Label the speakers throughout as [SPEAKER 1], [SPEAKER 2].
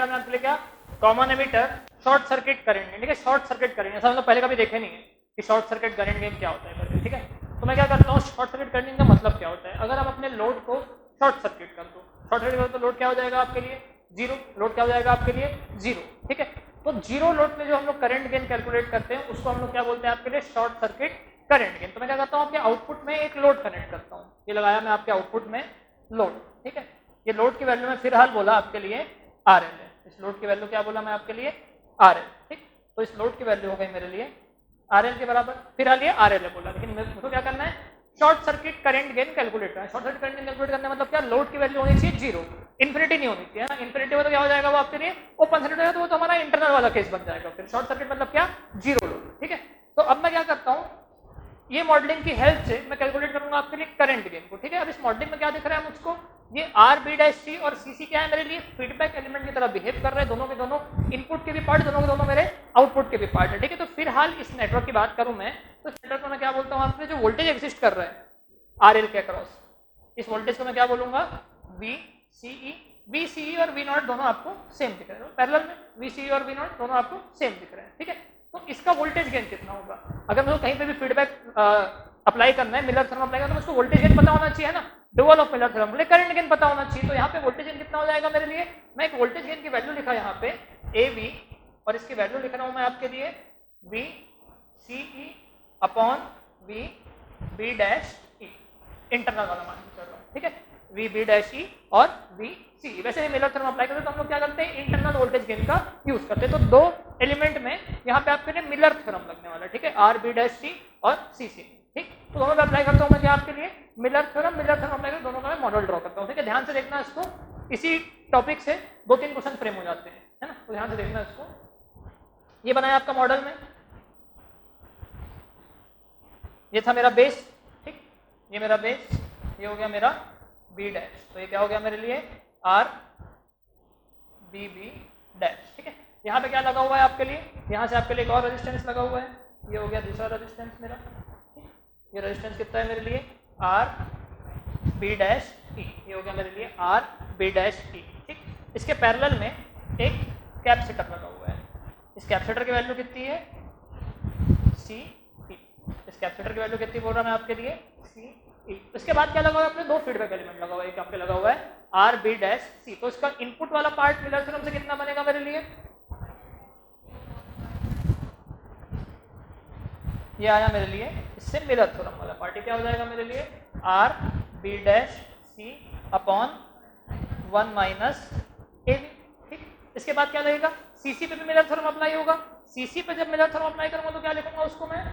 [SPEAKER 1] डाला मैंने आपके लिए क्या, common emitter short circuit current gain. ठीक है, शॉर्ट सर्किट करंट, ऐसा हम लोग पहले कभी देखे नहीं है कि शॉर्ट सर्किट करंट गेन क्या होता है करके। ठीक है, तो मैं क्या करता हूँ, शॉर्ट सर्किट करंट गेन का मतलब क्या होता है, अगर आप अपने लोड को शॉर्ट सर्किट कर दो, शॉर्ट सर्किट कर दो तो लोड क्या हो जाएगा आपके लिए, जीरो। लोड क्या हो जाएगा आपके लिए, जीरो। ठीक है, तो जीरो लोड में जो हम लोग करंट गेन कैलकुलेट करते हैं उसको हम लोग क्या बोलते हैं आपके लिए, शॉर्ट सर्किट करंट गेन। तो मैं क्या करता हूँ, आपके आउटपुट में एक लोड कनेक्ट करता हूँ, ये लगाया मैं आपके आउटपुट में लोड। ठीक है, ये लोड की वैल्यू में फिलहाल बोला आपके लिए आर एल है, इस लोड की वैल्यू क्या बोला मैं आपके लिए, आर एल। ठीक, तो इस लोड की वैल्यू हो गई मेरे लिए आर एल के बराबर, फिलहाल ये आर एल है बोला, लेकिन मुझे क्या करना है, short circuit current gain calculate करना है। Short circuit current gain calculate करने मतलब क्या, लोड की वैल्यू होनी चाहिए जीरो, इन्फिनिटी नहीं होनी चाहिए ना, इन्फिनिटी में तो क्या हो जाएगा वो आपके लिए ओपन सर्किट हो जाएगा, तो वो तो हमारा इंटरनल वाला केस बन जाएगा। फिर शॉर्ट सर्किट मतलब क्या, जीरो लोड। ठीक है, तो अब मैं क्या करता हूँ, ये मॉडलिंग की हेल्प से मैं कैलकुलेट करूंगा आपके लिए करंट गेन को। ठीक है, अब इस मॉडलिंग में क्या दिख रहा है मुझको, ये आर बी डैश सी और सी सी क्या है मेरे लिए, फीडबैक एलिमेंट की तरह बिहेव कर रहे हैं, दोनों के दोनों इनपुट के भी पार्ट, दोनों के दोनों मेरे आउटपुट के भी पार्ट है। ठीक है, तो फिलहाल इस नेटवर्क की बात करूं मैं, तो इस नेटवर्क में मैं क्या बोलता हूँ आपके, जो वोल्टेज एग्जिस्ट कर रहा है आर एल के अक्रॉस, इस वोल्टेज को मैं क्या बोलूंगा, वी सी ई और वी नॉट दोनों आपको सेम दिख रहे हैं, पैरेलल में वी सी ई और वी नॉट दोनों आपको सेम दिख रहे हैं। ठीक है, तो इसका वोल्टेज गेन कितना होगा, अगर मुझे कहीं पे भी फीडबैक अप्लाई करना है, मिलर थ्योरम अप्लाई करना है, तो मुझको वोल्टेज गेन पता होना चाहिए ना, डुअल ऑफ मिलर थ्योरम, मुझे करंट गेन पता होना चाहिए। तो यहाँ पे वोल्टेज गेन कितना हो जाएगा मेरे लिए, मैं एक वोल्टेज गेन की वैल्यू लिखा यहाँ पे ए वी, और इसकी वैल्यू लिख रहा हूँ मैं आपके लिए V C E upon V B dash E, internal वाला मान के चल रहा हूँ। ठीक है, वी बी डैश ई और वी सी। वैसे ही मिलर थ्योरम अप्लाई करते हैं तो हम लोग क्या करते हैं, इंटरनल वोल्टेज गेन का यूज करते हैं। तो दो एलिमेंट में यहाँ पे आपके लिए मिलर थ्योरम लगने वाला है। ठीक है, आर बी डैश सी और सी सी। ठीक, तो दोनों में अप्लाई करता हूँ मैं क्या आपके लिए, मिलर थ्योरम अप्लाई कर, दोनों का मैं मॉडल ड्रॉ करता हूँ। ठीक है, ध्यान से देखना इसको, इसी टॉपिक से 2-3 क्वेश्चन फ्रेम हो जाते हैं, है ना, तो ध्यान से देखना इसको। ये बनाया आपका मॉडल में, ये था मेरा बेस। ठीक, ये मेरा बेस, ये हो गया मेरा बी डैश, तो ये क्या हो गया मेरे लिए, आर बी बी डैश। ठीक है, यहाँ पे क्या लगा हुआ है आपके लिए, यहाँ से आपके लिए एक और रेजिस्टेंस लगा हुआ है, ये हो गया दूसरा रेजिस्टेंस मेरा। ये रेजिस्टेंस कितना है मेरे लिए, आर बी डैश ई, ये हो गया मेरे लिए आर बी डैश ई। ठीक, इसके पैरेलल में एक कैपेसिटर लगा हुआ है, इस कैपेसिटर की वैल्यू कितनी है, सी ई, इस कैपेसिटर की वैल्यू कितनी बोल रहा मैं आपके लिए, सी ई। इसके बाद क्या लगा हुआ है आपने, दो फीडबैक एलिमेंट लगा हुआ है, एक आपके लगा हुआ है आर बी डैश सी। तो इसका इनपुट वाला पार्ट मिलर थ्योरम से कितना बनेगा मेरे लिए, ये आया मेरे लिए इससे मिलर थ्योरम वाला पार्ट, क्या हो जाएगा मेरे लिए, R B dash C upon 1 minus A B. ठीक, इसके बाद क्या लगेगा, सीसी पे भी मिलर थ्योरम अप्लाई होगा, सीसी पे जब मिलर थ्योरम अप्लाई करूंगा तो क्या लिखूंगा उसको मैं,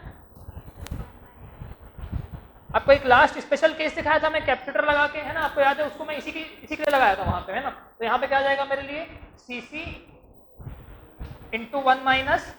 [SPEAKER 1] आपको एक लास्ट स्पेशल केस दिखाया था मैं कैपेसिटर लगा के, है ना, आपको याद है, उसको मैं इसी के लिए लगाया था वहां पे, है ना। तो यहाँ पे क्या आ जाएगा मेरे लिए, CC into 1 minus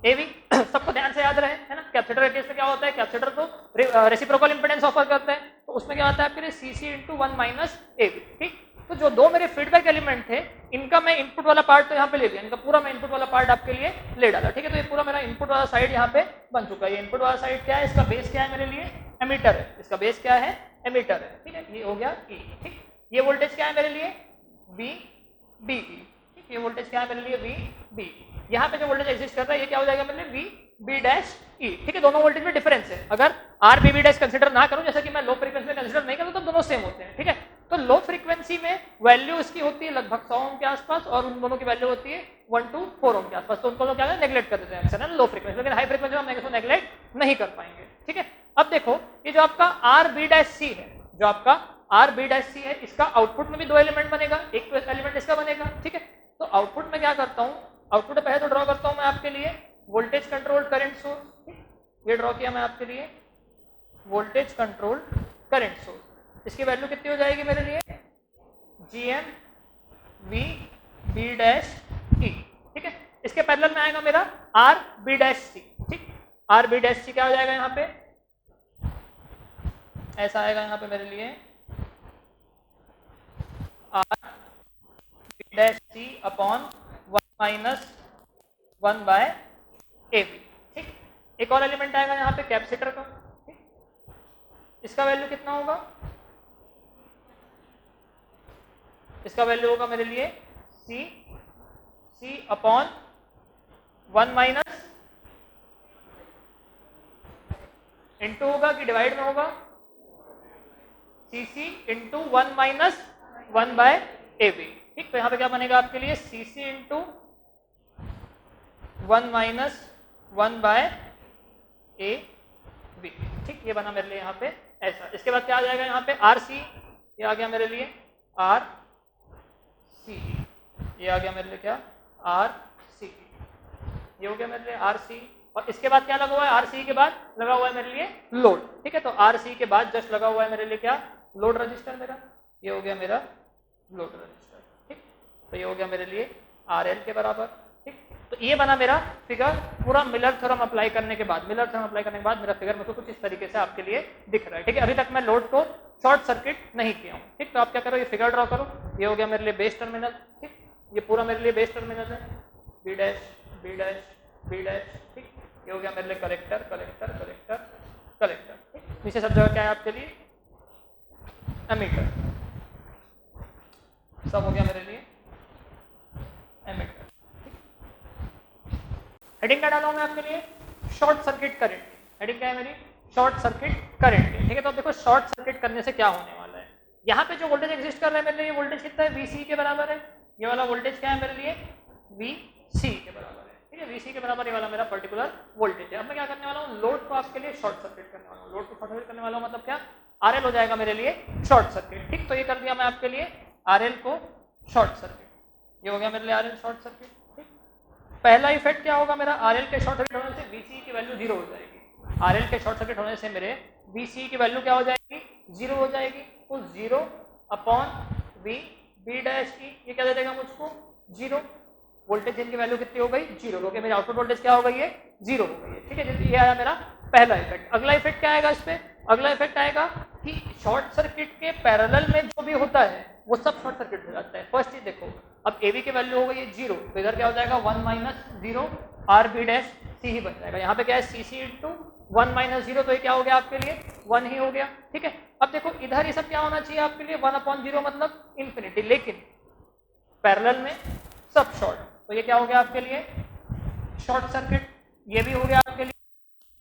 [SPEAKER 1] A V. सबको ध्यान से याद रहे, है ना, कैपेसिटर के केस में क्या होता है, कैपेसिटर तो रेसिप्रोकल इंपेडेंस ऑफर करते हैं, तो उसमें क्या होता है आपके लिए CC into 1 minus A V. ठीक, तो जो दो मेरे फीडबैक एलिमेंट थे, इनका मैं इनपुट वाला पार्ट तो यहाँ पे ले लिया, इनका पूरा मैं इनपुट वाला पार्ट आपके लिए ले डाला। ठीक है, तो ये पूरा मेरा इनपुट वाला साइड यहाँ पे बन चुका है। ये इनपुट वाला साइड क्या है, इसका बेस क्या है मेरे लिए, एमीटर है, इसका बेस क्या है, एमीटर है। ठीक है, ये हो गया ई। ठीक, ये वोल्टेज क्या है मेरे लिए, वी बी ई। ठीक, ये वोल्टेज क्या है मेरे लिए, वी बी। यहाँ पे जो वोल्टेज एग्जिस्ट कर रहा है ये क्या हो जाएगा मेरे लिए, वी बी डैश ई। ठीक है, दोनों वोल्टेज में डिफरेंस है, अगर R B B dash consider ना करूं, जैसे कि मैं लो फ्रीक्वेंसी में कंसिडर नहीं करूं, तो दोनों सेम होते हैं। ठीक है, तो लो फ्रीक्वेंसी में वैल्यू इसकी होती है लगभग 100 ओम के आसपास, और उन दोनों की वैल्यू होती है 1 to 4 ओम के आसपास, तो उनको लोग क्या नेग्लेक्ट कर देते हैं अक्सर, है ना, लो फ्रीक्वेंसी। लेकिन हाई फ्रीक्वेंसी में हम इसको नेग्लेक्ट नहीं कर पाएंगे। ठीक है, अब देखो ये जो आपका आर बी डैश सी है, जो आपका आर बी डैश सी है, इसका आउटपुट में भी दो एलिमेंट बनेगा, एक तो एलिमेंट इसका बनेगा। ठीक है, तो आउटपुट में क्या करता हूँ, आउटपुट पहले तो ड्रॉ करता हूं मैं आपके लिए वोल्टेज कंट्रोल्ड करंट सोर्स, ये ड्रॉ किया मैं आपके लिए वोल्टेज कंट्रोल्ड करंट सोर्स। इसकी वैल्यू कितनी हो जाएगी मेरे लिए, GM V B dash E. ठीक है, इसके पैरेलल में आएगा मेरा आर बी डैश सी। ठीक, आर बी डैश सी क्या हो जाएगा यहाँ पे, ऐसा आएगा यहाँ पे मेरे लिए R B dash C upon 1 minus 1 by A B. ठीक, एक और एलिमेंट आएगा यहाँ पे कैपेसिटर का। ठीक, इसका वैल्यू कितना होगा, इसका वैल्यू होगा मेरे लिए C C upon 1 minus into होगा कि डिवाइड में होगा, C C into 1 minus 1 by A B. ठीक, तो यहाँ पे क्या बनेगा आपके लिए, C C into 1 minus 1 by A B. ठीक, ये बना मेरे लिए यहाँ पे ऐसा। इसके बाद क्या आ जाएगा यहाँ पे, आर सी, ये आ गया मेरे लिए आर सी, ये आ गया मेरे लिए क्या, आर सी, ये हो गया मेरे लिए आर सी। और इसके बाद क्या लगा हुआ है, आर सी के बाद लगा हुआ है मेरे लिए लोड। ठीक है, तो आर सी के बाद जस्ट लगा हुआ है मेरे लिए क्या, लोड रजिस्टर मेरा, ये हो गया मेरा लोड रजिस्टर। ठीक, तो ये हो गया मेरे लिए आर एल के बराबर। ठीक, तो ये बना मेरा फिगर पूरा मिलर थ्योरम अप्लाई करने के बाद। मिलर थ्योरम अप्लाई करने के बाद मेरा फिगर मेरे को कुछ इस तरीके से आपके लिए दिख रहा है। ठीक है, अभी तक मैं लोड को शॉर्ट सर्किट नहीं किया हूँ। ठीक, तो आप क्या करो, ये फिगर ड्रॉ करो, ये हो गया मेरे लिए बेस टर्मिनल। ठीक, ये पूरा मेरे लिए बेस टर्मिनल है, B dash B dash B dash. ठीक, ये हो गया मेरे लिए कलेक्टर कलेक्टर कलेक्टर कलेक्टर। ठीक, नीचे सब जगह क्या है आपके लिए, एमीटर, सब हो गया मेरे लिए एमीटर। हेडिंग क्या डाला हूं मैं आपके लिए, शॉर्ट सर्किट करंट। हेडिंग क्या है मेरी, शॉर्ट सर्किट करंट। ठीक है, तो अब देखो शॉर्ट सर्किट करने से क्या होने वाला है। यहाँ पे जो वोल्टेज एग्जिस्ट कर रहा है मेरे लिए, ये वोल्टेज कितना है, वीसी के बराबर है। ये वाला वोल्टेज क्या है मेरे लिए, वीसी के बराबर है। ठीक है, वीसी के बराबर ये वाला मेरा पर्टिकुलर वोल्टेज है। अब मैं क्या करने वाला हूँ, लोड को आपके लिए शॉर्ट सर्किट करने वाला हूँ। लोड को शॉर्ट सर्किट करने वाला हूँ मतलब क्या, आरएल हो जाएगा मेरे लिए शॉर्ट सर्किट। ठीक, तो ये कर दिया मैं आपके लिए आरएल को शॉर्ट सर्किट, ये हो गया मेरे लिए आरएल शॉर्ट सर्किट। पहला इफेक्ट क्या होगा मेरा, आरएल के शॉर्ट सर्किट होने से वीसी की वैल्यू 0 हो जाएगी। आरएल के शॉर्ट सर्किट होने से मेरे वीसी की वैल्यू क्या हो जाएगी, 0 हो जाएगी। तो 0 upon V B dash E, ये क्या दे देगा मुझको, 0। वोल्टेज इनकी वैल्यू कितनी हो गई, 0, क्योंकि मेरी आउटपुट वोल्टेज क्या हो गई है, 0 हो गई है। ठीक है, ये आया मेरा पहला इफेक्ट। अगला इफेक्ट क्या आएगा इस पे, अगला इफेक्ट आएगा कि शॉर्ट सर्किट के पैरेलल में जो भी होता है वो सब शॉर्ट सर्किट हो जाता है। फर्स्ट चीज देखो, अब ए बी की वैल्यू हो गई है 0, तो इधर क्या हो जाएगा 1 माइनस 0 आर बी डैश सी ही बन जाएगा। यहाँ पे क्या है, सी सी इंटू 1 माइनस 0, तो ये क्या हो गया आपके लिए 1 ही हो गया। ठीक है, अब देखो इधर ये सब क्या होना चाहिए आपके लिए, 1 अपॉन 0 मतलब इन्फिनिटी, लेकिन पैरेलल में सब शॉर्ट, तो ये क्या हो गया आपके लिए शॉर्ट सर्किट। ये भी हो गया आपके लिए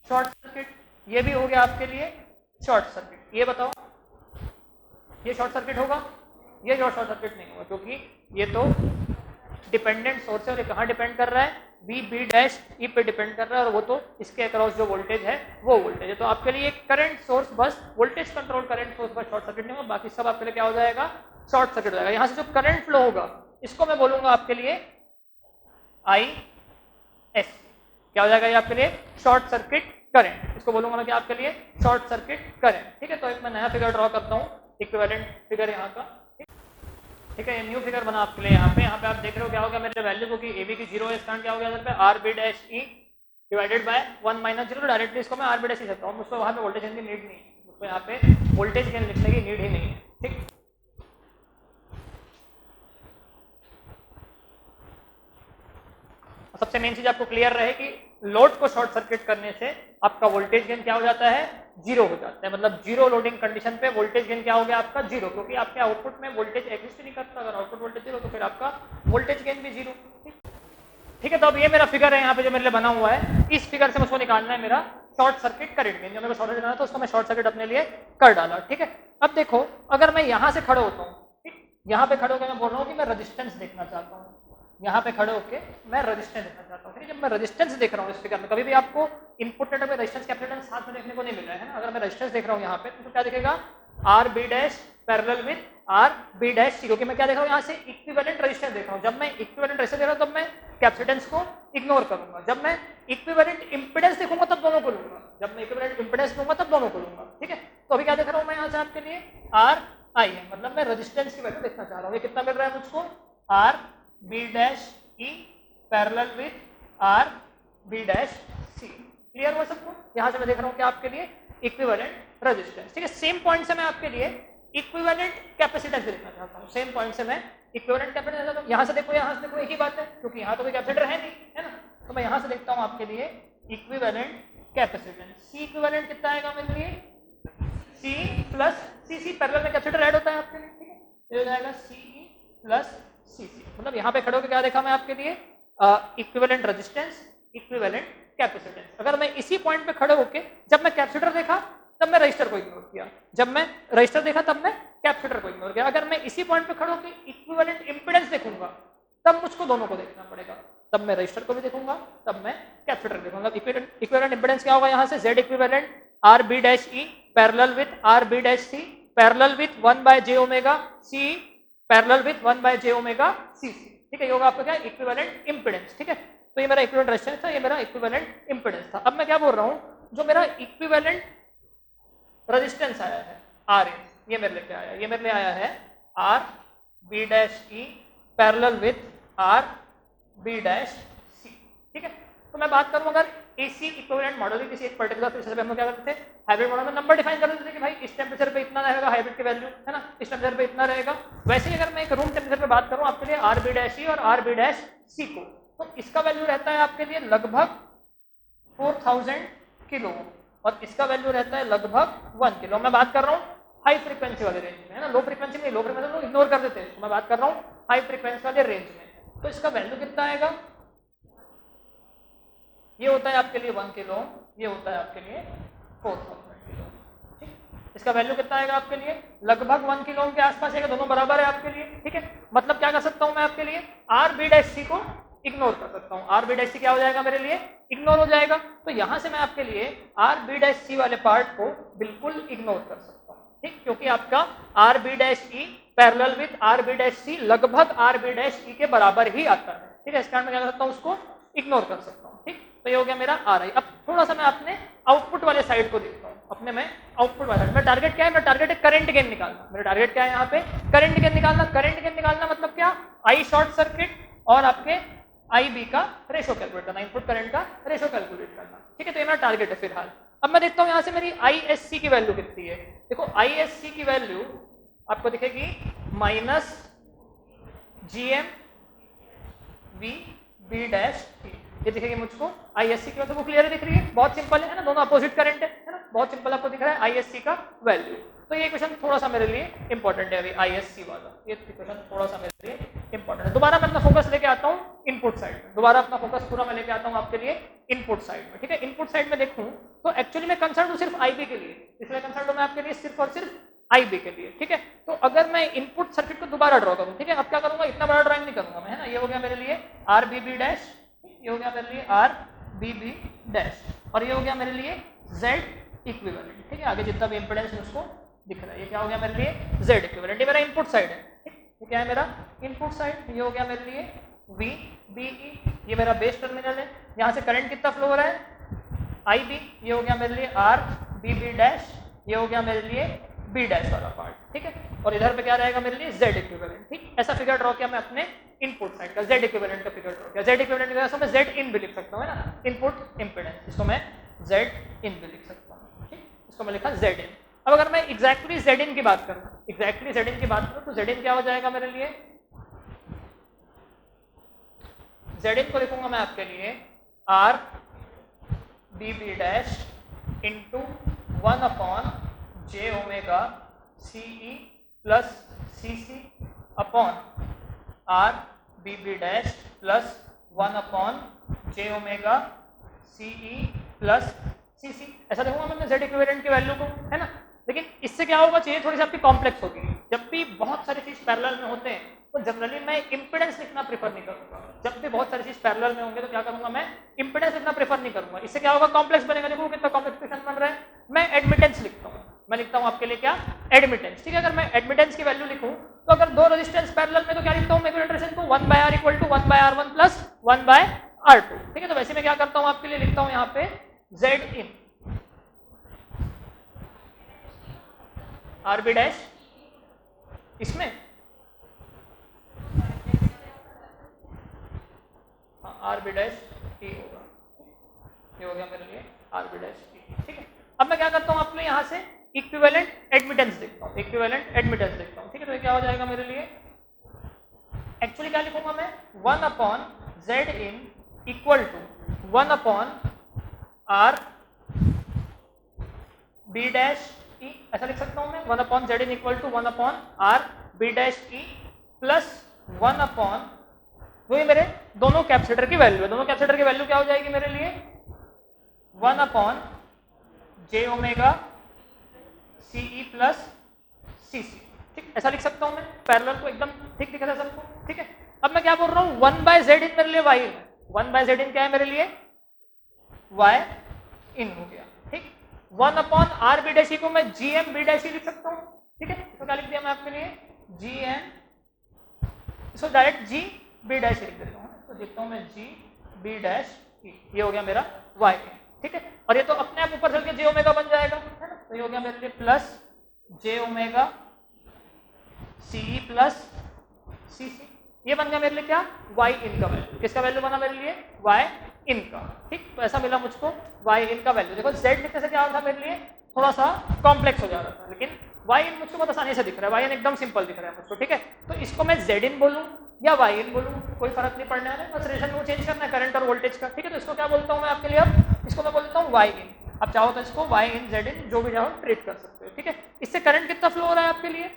[SPEAKER 1] शॉर्ट सर्किट, ये भी हो गया आपके लिए शॉर्ट सर्किट। ये बताओ, ये शॉर्ट सर्किट होगा, ये शॉर्ट सर्किट नहीं होगा, क्योंकि ये तो डिपेंडेंट सोर्स है और ये कहाँ डिपेंड कर रहा है, बी बी डैश ई पे डिपेंड कर रहा है, और वो तो इसके अक्रॉस जो वोल्टेज है वो वोल्टेज है। तो आपके लिए करंट सोर्स बस, वोल्टेज कंट्रोल करंट सोर्स बस शॉर्ट सर्किट नहीं होगा, बाकी सब आपके लिए क्या हो जाएगा, शॉर्ट सर्किट हो जाएगा। यहाँ से जो करंट फ्लो होगा इसको मैं बोलूंगा आपके लिए आई एस, क्या हो जाएगा ये आपके लिए शॉर्ट सर्किट करंट, इसको बोलूंगा मैं क्या आपके लिए शॉर्ट सर्किट करंट। ठीक है, तो एक मैं नया फिगर ड्रॉ करता हूँ, इक्विवेलेंट फिगर यहाँ का। ठीक है, ये न्यू फिगर बना आपके लिए। यहाँ पे आप देख रहे हो क्या होगा मेरे वैल्यू, क्योंकि ए बी की 0 है, स्टैंड क्या हो गया इधर पे R B dash E divided by 1 minus 0, directly इसको मैं आर बी डैश ही सकता हूँ, मुझको वहाँ पे वोल्टेज गेन की नीड नहीं है, मुझको यहाँ पे वोल्टेज गेन लिखने की नीड ही नहीं है। ठीक, सबसे मेन चीज आपको क्लियर रहे कि लोड को शॉर्ट सर्किट करने से आपका वोल्टेज गेन क्या हो जाता है, 0 हो जाता है। मतलब 0 लोडिंग कंडीशन पे वोल्टेज गेन क्या हो गया आपका 0, क्योंकि आपके आउटपुट में वोल्टेज एग्जिस्ट नहीं करता। अगर आउटपुट वोल्टेज 0 तो फिर आपका वोल्टेज गेन भी 0। ठीक है, तो अब ये मेरा फिगर है यहाँ पे जो मेरे लिए बना हुआ है, इस फिगर से मुझको निकालना है मेरा शॉर्ट सर्किट करंट गेन। जो मेरे को शॉर्ट सर्किट करना था उसको मैं शॉर्ट सर्किट अपने लिए कर डाला। ठीक है, अब देखो अगर मैं यहाँ से खड़े होता हूँ, ठीक, यहाँ पे खड़े होकर मैं बोल रहा हूँ कि मैं रेजिस्टेंस देखना चाहता हूँ, यहाँ पे खड़े होके मैं रेजिस्टेंस देखना चाहता हूँ। जब मैं रेजिस्टेंस देख रहा हूँ इस फिगर में, कभी भी आपको इनपुट नेटवर्क में रेजिस्टेंस कैपेसिटेंस साथ में देखने को नहीं मिल रहा है ना। अगर मैं रेजिस्टेंस देख रहा हूँ यहाँ पे तो क्या दिखेगा, R B dash parallel with R B dash C, क्योंकि मैं क्या देख रहा हूँ यहाँ से इक्विवेलेंट रेजिस्टेंस देख रहा हूँ। जब मैं इक्विवेलेंट रेजिस्टेंस देख रहा हूँ तब मैं कैपेसिटेंस को इग्नोर करूंगा, जब मैं इक्विवेलेंट इंपेडेंस देखूंगा तब दोनों को लूंगा, जब मैं इक्विवेलेंट इंपेडेंस लूंगा तब दोनों को लूंगा। ठीक है, तो अभी क्या देख रहा हूँ मैं यहाँ से आपके लिए आर आई है, मतलब मैं रेजिस्टेंस की वैल्यू देखना चाह रहा हूँ। ये कितना मिल रहा है मुझको, R B dash E parallel with R B dash C. Clear हुआ सबको? यहाँ से मैं देख रहा हूँ कि आपके लिए इक्विवेलेंट रेजिस्टेंस। ठीक है, सेम पॉइंट से मैं आपके लिए इक्विवेलेंट कैपेसिटेंस देखना चाहता हूँ। सेम पॉइंट से मैं इक्विवेलेंट कैपेसिटेंस चाहता हूँ। यहाँ से देखो, यहाँ से देखो, एक ही बात है, क्योंकि यहाँ तो कोई कैपेसिटर है नहीं, है ना। तो मैं यहाँ से देखता हूँ आपके लिए इक्विवेलेंट कैपेसिटेंस। सी इक्विवेलेंट कितना आएगा मेरे लिए, सी प्लस सी, सी पैरेलल में कैपेसिटर ऐड होता है आपके लिए। ठीक है, ये हो जाएगा सी प्लस सी सी। मतलब यहाँ पे खड़े होकर क्या देखा मैं आपके लिए, इक्विवेलेंट रेजिस्टेंस, इक्विवेलेंट कैपेसिटेंस। अगर मैं इसी पॉइंट पे खड़े होके जब मैं कैपेसिटर देखा तब मैं रजिस्टर को इग्नोर किया, जब मैं रजिस्टर देखा तब मैं कैपेसिटर को इग्नोर किया। अगर मैं इसी पॉइंट पे खड़े होकर इक्विवेलेंट इंपेडेंस देखूंगा तब मुझको दोनों को देखना पड़ेगा, तब मैं रजिस्टर को भी देखूंगा तब मैं कैपेसिटर देखूंगा। इक्विवेलेंट इंपेडेंस क्या होगा यहाँ से, Z equivalent R B dash E parallel with R B dash C parallel with 1 by J omega C parallel with 1 by J omega C C. ठीक है, ये होगा आपका क्या, इक्विवेलेंट इंपेडेंस। ठीक है, तो ये मेरा इक्विवेलेंट रेजिस्टेंस था, ये मेरा इक्विवेलेंट इंपेडेंस था। अब मैं क्या बोल रहा हूँ, जो मेरा इक्विवेलेंट रेजिस्टेंस आया है आर ए, ये मेरे लिए क्या आया, ये मेरे लिए आया है R B dash E parallel with R B dash C. ठीक है, तो मैं बात करूं अगर एसी इक्विवेलेंट मॉडल की किसी एक पर्टिकुलर प्रोसेसर पे हम लोग क्या करते थे, हाइब्रिड मॉडल में नंबर डिफाइन कर देते थे कि भाई इस टेम्परेचर पे इतना रहेगा हाइब्रिड की वैल्यू, है ना, इस टेम्परेचर पे इतना रहेगा। वैसे ही अगर मैं एक रूम टेम्परेचर पे बात करूं आपके लिए आर बी डैश ई और आर बी डैश सी को, तो इसका वैल्यू रहता है आपके लिए लगभग 4000 किलो और इसका वैल्यू रहता है लगभग 1 किलो। मैं बात कर रहा हूँ हाई फ्रीक्वेंसी वाले रेंज में, है ना, लो फ्रीक्वेंसी में, लो फ्रीक्वेंसी लोग इग्नोर कर देते हैं, तो मैं बात कर रहा हूँ हाई फ्रीक्वेंसी वाले रेंज में। तो इसका वैल्यू कितना आएगा, ये होता है आपके लिए 1 किलो, ये होता है आपके लिए 4000 किलो। ठीक, इसका वैल्यू कितना आएगा आपके लिए, लगभग 1 किलो के आसपास आएगा, दोनों बराबर है आपके लिए। ठीक है, मतलब क्या कर सकता हूं मैं आपके लिए, आर बी डैश सी को इग्नोर कर सकता हूं, आर बी डैश सी क्या हो जाएगा मेरे लिए, इग्नोर हो जाएगा। तो यहां से मैं आपके लिए आर बी डैश सी वाले पार्ट को बिल्कुल इग्नोर कर सकता हूं। ठीक, क्योंकि आपका R B dash E parallel with R B dash C लगभग आर बी डैश ई के बराबर ही आता है। ठीक है, इस कारण मैं क्या कर सकता हूं, उसको इग्नोर कर सकता हूं। ठीक, तो ये हो गया मेरा आर आई। अब थोड़ा सा मैं अपने आउटपुट वाले साइड को देखता हूँ, अपने में आउटपुट वाले साइड, मेरा टारगेट क्या है, मेरा टारगेट है करंट गेन निकालना। मेरा टारगेट क्या है यहाँ पे, करंट गेन निकालना। करंट गेन निकालना मतलब क्या, आई शॉर्ट सर्किट और आपके आई बी का रेशो कैलकुलेट करना, इनपुट करंट का रेशो कैलकुलेट करना। ठीक है, तो ये मेरा टारगेट है फिलहाल। अब मैं देखता हूँ यहाँ से मेरी आई एस सी की वैल्यू कितनी है। देखो आई एस सी की वैल्यू आपको दिखेगी minus G M V B dash T, ये दिखेगी मुझको आईएससी की वैल्यू। वो क्लियर दिख रही है, बहुत सिंपल है ना, दोनों अपोजिट करंट है ना, बहुत सिंपल आपको दिख रहा है आईएससी का वैल्यू। तो ये क्वेश्चन थोड़ा सा मेरे लिए इंपॉर्टेंट है अभी, आईएससी वाला ये क्वेश्चन थोड़ा सा मेरे लिए इंपॉर्टेंट है। दोबारा मैं अपना फोकस लेके आता हूँ इनपुट साइड में, दोबारा अपना फोकस पूरा मैं लेके आता हूँ आपके लिए इनपुट साइड में। ठीक है, इनपुट साइड में देखूँ तो एक्चुअली मैं कंसर्न हूँ सिर्फ आईबी के लिए, इसलिए कंसर्न हूँ मैं आपके लिए सिर्फ और सिर्फ आईबी के लिए। ठीक है, तो अगर मैं इनपुट सर्किट को दोबारा ड्रॉ करूँ, ठीक है, अब क्या करूंगा, इतना बड़ा ड्राइंग नहीं करूंगा मैं, है ना, ये हो गया मेरे लिए आर बी बी डैश, ये हो गया मेरे लिए आर बी बी डैश और ये हो गया मेरे लिए जेड इक्विवेलेंट। ठीक है, आगे जितना भी इंपेडेंस है उसको दिख रहा है, ये क्या हो गया मेरे लिए जेड इक्विवेलेंट, ये मेरा इनपुट साइड है। ठीक, ये क्या है मेरा इनपुट साइड, ये हो गया मेरे लिए वी बी ई, ये मेरा बेस टर्मिनल है, यहाँ से करंट कितना फ्लो हो रहा है आई बी, ये हो गया मेरे लिए आर बी बी डैश, ये हो गया मेरे लिए बी डैश वाला पार्ट। ठीक है, और इधर पे क्या रहेगा मेरे लिए जेड इक्विवेलेंट। ठीक, ऐसा फिगर ड्रॉ किया मैं अपने इनपुट साइड का, जेड इक्विवेलेंट का फिगर ड्रॉ किया। जेड इक्विवेलेंट की वजह से मैं जेड इन भी लिख सकता हूँ, है ना, इनपुट इंपेडेंस, इसको मैं जेड इन भी लिख सकता हूँ। ठीक, इसको मैं लिखा जेड इन। अब अगर मैं एग्जैक्टली जेड इन की बात करूँ, एग्जैक्टली जेड इन की बात करूँ तो जेड इन क्या हो जाएगा मेरे लिए, जेड इन को लिखूंगा मैं आपके लिए R B B dash into 1 upon J omega C E plus C C upon R B B dash plus 1 upon J omega C E plus C C. ऐसा देखूंगा मैं जेड इक्विवेलेंट की वैल्यू को, है ना। लेकिन इससे क्या होगा, चीजें थोड़ी सी आपकी कॉम्प्लेक्स होगी। जब भी बहुत सारी चीज पैरेलल में होते हैं तो जनरली मैं इंपेडेंस लिखना प्रेफर नहीं करूंगा। जब भी बहुत सारी चीज पैरेलल में होंगे तो क्या करूंगा, मैं इंपेडेंस लिखना प्रेफर नहीं करूंगा। इससे क्या होगा, कॉम्प्लेक्स बनेगा। देखो कितना कॉम्प्लेक्स क्वेश्चन बन रहा है। मैं एडमिटेंस लिखता हूँ, मैं लिखता हूँ आपके लिए क्या, एडमिटेंस। ठीक है, अगर मैं एडमिटेंस की वैल्यू लिखूं तो अगर दो रेजिस्टेंस पैरेलल में तो क्या लिखता हूँ मैं इक्विवेलेंट को 1/r equal to 1/r1 plus 1/r2। ठीक है, तो वैसे मैं क्या करता हूँ आपके लिए लिखता हूँ यहाँ पे Z in R B dash, इसमें आर बी डैश टी होगा, ये हो गया मेरे लिए आर बी डैश टी। ठीक है, अब मैं क्या करता हूँ आपके लिए यहाँ से इक्विवेलेंट एडमिटेंस देखता हूँ, इक्विवेलेंट एडमिटेंस देखता हूँ। ठीक है, तो ये क्या हो जाएगा मेरे लिए, एक्चुअली क्या लिखूंगा मैं 1 upon Z in equal to 1 upon R B dash E, ऐसा लिख सकता हूं मैं 1 upon Z in equal to 1 upon R B dash E plus 1 upon वही मेरे दोनों कैपेसिटर की वैल्यू है। दोनों कैपेसिटर की वैल्यू क्या हो जाएगी मेरे लिए 1 upon J omega CE plus CC. ठीक, ऐसा लिख सकता हूं मैं, पैरेलल को एकदम ठीक दिख रहा है सबको। ठीक है, अब मैं क्या बोल रहा हूं 1 बाय जेड इन मेरे लिए वाई है। 1 बाय जेड इन क्या है मेरे लिए वाई इन हो गया। ठीक, 1 अपॉन आर बी डैश को मैं जी एम बी डैश लिख सकता हूं। ठीक है, तो क्या लिख दिया मैं आपके लिए जी एम, इसको डायरेक्ट जी बी डैश लिख देता हूँ। तो देखता हूँ मैं जी बी डैश ये हो गया मेरा वाई इन। ठीक है, और ये तो अपने आप ऊपर चल के जे ओमेगा बन जाएगा, है ना। तो ये हो गया मेरे लिए प्लस जे ओमेगा सी प्लस सी सी। ये बन गया मेरे लिए क्या वाई इन का वैल्यू। किसका वैल्यू बना मेरे लिए वाई इन का। ठीक, तो ऐसा मिला मुझको वाई इन का वैल्यू। देखो जेड लिखने से क्या हो रहा था मेरे लिए थोड़ा सा कॉम्प्लेक्स हो जा रहा था, लेकिन वाई इन मुझको बहुत आसानी से दिख रहा है। वाई इन एकदम सिंपल दिख रहा है मुझको। ठीक है, तो इसको मैं जेड इन बोलूँ या वाई इन बोलूँ कोई फर्क नहीं पड़ने वाला है, बस रिलेशन को चेंज करना है करंट और वोल्टेज का। ठीक है, तो इसको क्या बोलता हूँ मैं आपके लिए, अब इसको मैं बोलता हूँ वाई इन। आप चाहो तो इसको वाई इन जेड इन जो भी चाहो ट्रीट कर सकते हो। ठीक है, इससे करंट कितना फ्लो हो रहा है आपके लिए,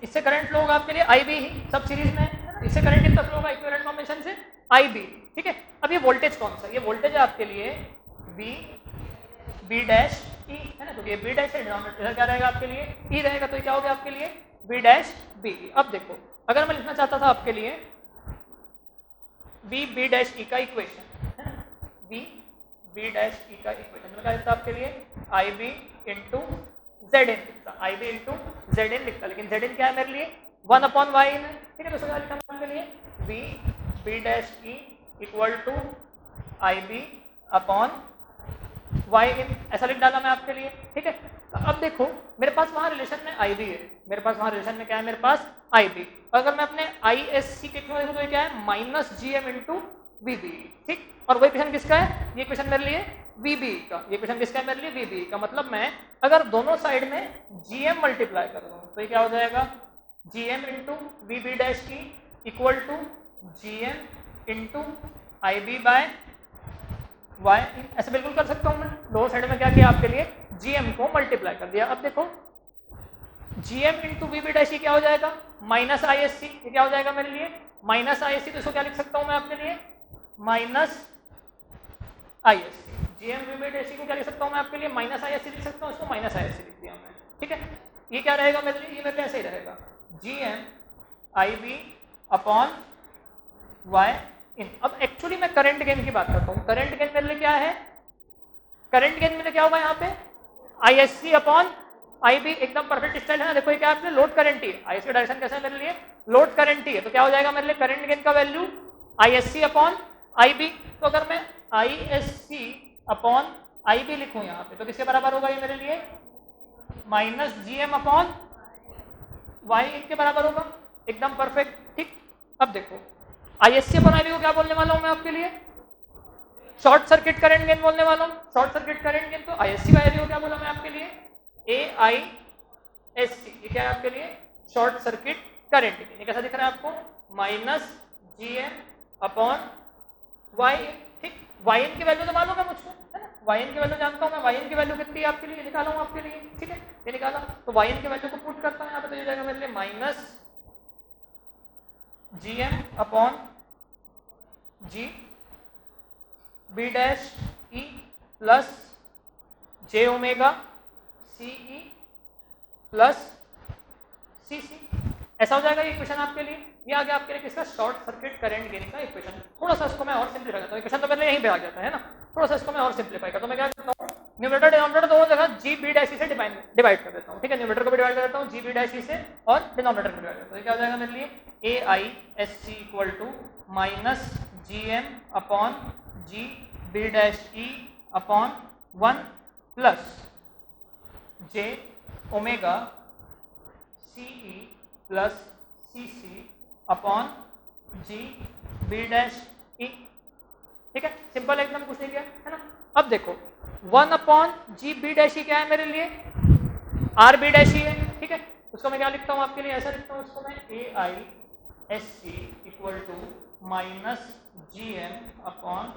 [SPEAKER 1] इससे करंट फ्लो होगा आपके लिए आई बी ही, सब सीरीज में है। इससे करंट कितना फ्लो होगा इक्विवेलेंट कॉम्बिनेशन से आई बी। ठीक है, अब ये वोल्टेज कौन सा, ये वोल्टेज है आपके लिए वी बी डैश ई, है ना। तो ये बी डैश है, डिनोमिनेटर क्या रहेगा आपके लिए ई रहेगा, तो ये क्या हो गया आपके लिए बी डैश बी। अब देखो अगर मैं लिखना चाहता था आपके लिए वी बी डैश ई का इक्वेशन, है ना, वी बी डैश ई का इक्वेशन मैं क्या लिखता आपके लिए आई बी इंटू जेड इन लिखता, आई बी इंटू जेड इन लिखता, लेकिन जेड इन क्या है मेरे लिए 1 अपॉन वाई इन है। ठीक है, तो इसको लिखा आपके लिए V B dash E equal to I B upon Y in, ऐसा लिख डाला मैं आपके लिए। ठीक है, तो अब देखो मेरे पास वहां रिलेशन में आई बी है, मेरे पास वहां रिलेशन में क्या है मेरे पास आई बी। अगर मैं अपने आई एस सी के थ्रू देखूं तो क्या है minus G M into V B. ठीक, और वही क्वेश्चन किसका है, ये क्वेश्चन मेरे लिए वी बी का, ये क्वेश्चन किसका है मेरे लिए वी बी का। मतलब मैं अगर दोनों साइड में जी एम मल्टीप्लाई कर दूं तो ये क्या हो जाएगा G M into V B dash की equal to G M into I B by Y. ऐसे बिल्कुल कर सकता हूं मैं, दोनों साइड में क्या किया आपके लिए जीएम को मल्टीप्लाई कर दिया। अब देखो GM into V B dash क्या हो जाएगा माइनस आई एस सी, ये क्या हो जाएगा मेरे लिए माइनस आई एस सी। तो इसको क्या लिख सकता हूं मैं आपके लिए minus I S C. GM V B dash को क्या लिख सकता हूं मैं आपके लिए माइनस आई एस सी लिख सकता हूं, इसको माइनस आई एस सी लिख दिया मैं। ठीक है, ये क्या रहेगा मेरे लिए, ये मेरे लिए ऐसे ही रहेगा जीएम आई बी अपॉन वाई इन। अब एक्चुअली मैं करंट गेन की बात करता हूँ, करंट गेन मेरे लिए क्या है, करंट गेन मेरे क्या होगा यहाँ पे I S C upon I B, एकदम परफेक्ट स्टाइल है ना। देखो ये क्या आपने लोड करंट ही है, आई एस सी डायरेक्शन कैसा है मेरे लिए लोड करंट ही है, तो क्या हो जाएगा मेरे लिए करंट गेन का value I S C upon I B. तो अगर मैं I S C upon I B लिखूं यहाँ पे तो किसके बराबर होगा ये मेरे लिए minus G M upon Y इनके बराबर होगा, एकदम परफेक्ट। ठीक, अब देखो आईएससी अपॉन आईबी को क्या बोलने वाला हूं मैं आपके लिए शॉर्ट सर्किट करंट गेन बोलने वाला हूं। शॉर्ट सर्किट करंट गेन तो आईएससी बाय आईबी को क्या बोला मैं आपके लिए ए आई एस सी, ये क्या है आपके लिए शॉर्ट सर्किट करंट गेन। ये कैसा दिख रहा है आपको minus G M upon Y. ठीक, वाई एन की वैल्यू तो मालूम है मुझको, है ना, वाई एन की वैल्यू जानता हूं मैं, वाई एन की वैल्यू कितनी है आपके लिए निकाला हूं आपके लिए। ठीक है, ये निकाला तो वाई एन की वैल्यू को पुट करता हूं यहाँ पे, तो ये जाएगा मेरे लिए minus G M upon G B dash E plus J omega C E plus C C, ऐसा हो जाएगा ये इक्वेशन आपके लिए। ये आ गया आपके लिए किसका शॉर्ट सर्किट करंट गेन का इक्वेशन। थोड़ा सा इसको मैं और सिंप्लीफाई करता हूँ, इक्वेशन तो पहले यहीं पे आ जाता है ना, थोड़ा सा इसको मैं और सिंप्लीफाई करता हूँ। मैं क्या करता हूँ न्यूमरेटर डिनोमिनेटर दोनों जगह जी बी डैश से डिवाइड कर देता हूँ। ठीक है, न्यूमरेटर को भी डिवाइड कर देता हूँ जी बी डैश से और डिनोमिनेटर को डिवाइड करता हूँ। क्या हो जाएगा मेरे लिए A I S C equal to minus G M upon G B dash E upon 1 plus J omega C E plus C C upon G B dash E. ठीक है, सिंपल एकदम, कुछ नहीं किया है ना। अब देखो 1 upon G B dash E क्या है मेरे लिए आर बी डैश ई है। ठीक है, उसको मैं क्या लिखता हूँ आपके लिए ऐसा लिखता हूँ, उसको मैं A I S C equal to minus G M upon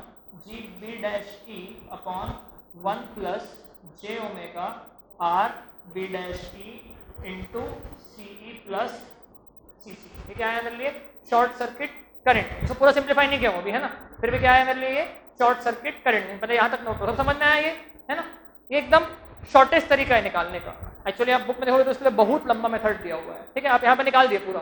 [SPEAKER 1] G B dash E upon 1 plus J omega R B dash E into C E plus C. ये क्या आया मेरे लिए? Short circuit current. इसको पूरा सिंप्लीफाई नहीं किया वो भी है ना, फिर भी क्या आया मेरे लिए? ये शॉर्ट सर्किट करंट। पहले यहाँ तक नोट करो, समझ में आया ये है ना? ये एकदम शॉर्टेस्ट तरीका है निकालने का। एक्चुअली आप बुक में देखोगे तो इसलिए बहुत लंबा मेथड दिया हुआ है, ठीक है? आप यहाँ पे निकाल दिए, पूरा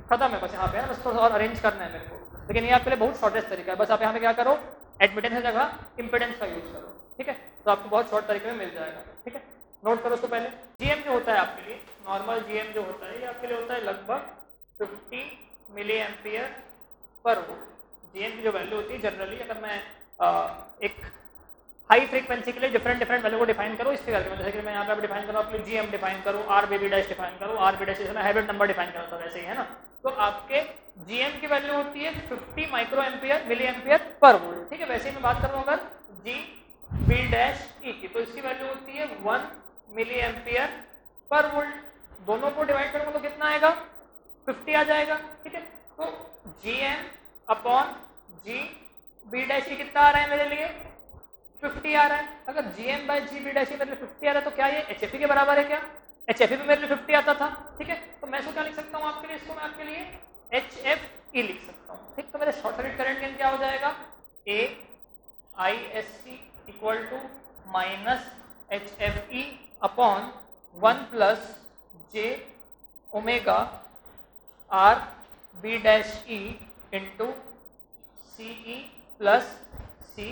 [SPEAKER 1] खत्म है बस यहाँ पे, बस थोड़ा और अरेंज करना है मेरे को, लेकिन ये आपके लिए बहुत शॉर्टेस्ट तरीका है। बस आप यहाँ पे क्या करो, एडमिटेंस की जगह इम्पिडेंस का यूज करो, ठीक है? तो आपको बहुत शॉर्ट तरीके में मिल जाएगा, ठीक है? नोट करो उसको पहले। जीएम जो होता है आपके लिए, नॉर्मल जीएम जो होता है, ये आपके लिए होता है लगभग 50 milli ampere per volt. GM की जो वैल्यू होती है जनरली, अगर मैं एक हाई फ्रीक्वेंसी के लिए डिफरेंट वैल्यू को डिफाइन करो इस फिगर के, जैसे कि मैं यहाँ पे डिफाइन करूँ, आपके जीएम डिफाइन करूँ, आर बेबी डैश डिफाइन करूँ, आर बी डैश इसमें हैबिट नंबर डिफाइन करा था वैसे ही है ना। तो आपके जीएम की वैल्यू होती है 50 micro ampere milli ampere per volt, ठीक है? वैसे ही मैं बात करूँ अगर जी बी डैश ई की, तो इसकी वैल्यू होती है 1 मिली एम्पियर पर वोल्ट। दोनों को डिवाइड करूँगा तो कितना आएगा? 50 आ जाएगा, ठीक है? तो G M upon G B dash E कितना आ रहा है मेरे लिए? 50 आ रहा है। अगर G M by G B dash E मेरे लिए 50 आ रहा है, तो क्या ये एच एफ ई के बराबर है क्या? एच एफ ई में मेरे लिए 50 आता था, ठीक है? तो मैं इसको क्या लिख सकता हूँ आपके लिए? इसको मैं आपके लिए एच एफ ई लिख सकता हूँ, ठीक? तो मेरे शॉर्ट सर्किट करंट गेन क्या हो जाएगा? A I S C equal to minus H F E upon 1 plus J omega R B dash E into C E plus C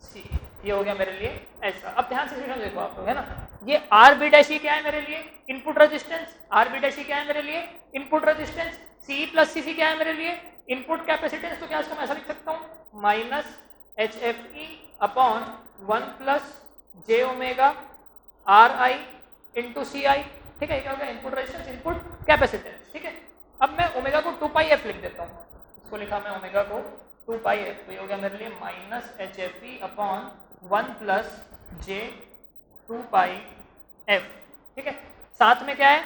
[SPEAKER 1] C. ये हो गया मेरे लिए ऐसा। अब ध्यान से देखो आप लोग, है ना? ये आर बी डैश ई क्या है मेरे लिए? Input resistance. R B dash E क्या है मेरे लिए? Input resistance. C plus C C क्या है मेरे लिए? Input capacitance. तो क्या इसको मैं ऐसा लिख सकता हूँ? Minus H F E upon 1 plus J omega R I into C I, ठीक है? क्या हो गया? इनपुट रेजिस्टेंस, इनपुट कैपेसिटेंस, ठीक है? अब मैं ओमेगा को 2 पाई एफ लिख देता हूँ, इसको लिखा मैं ओमेगा को 2 पाई एफ, तो ये हो गया मेरे लिए minus H F E upon 1 plus J 2 pi F, ठीक है? साथ में क्या है?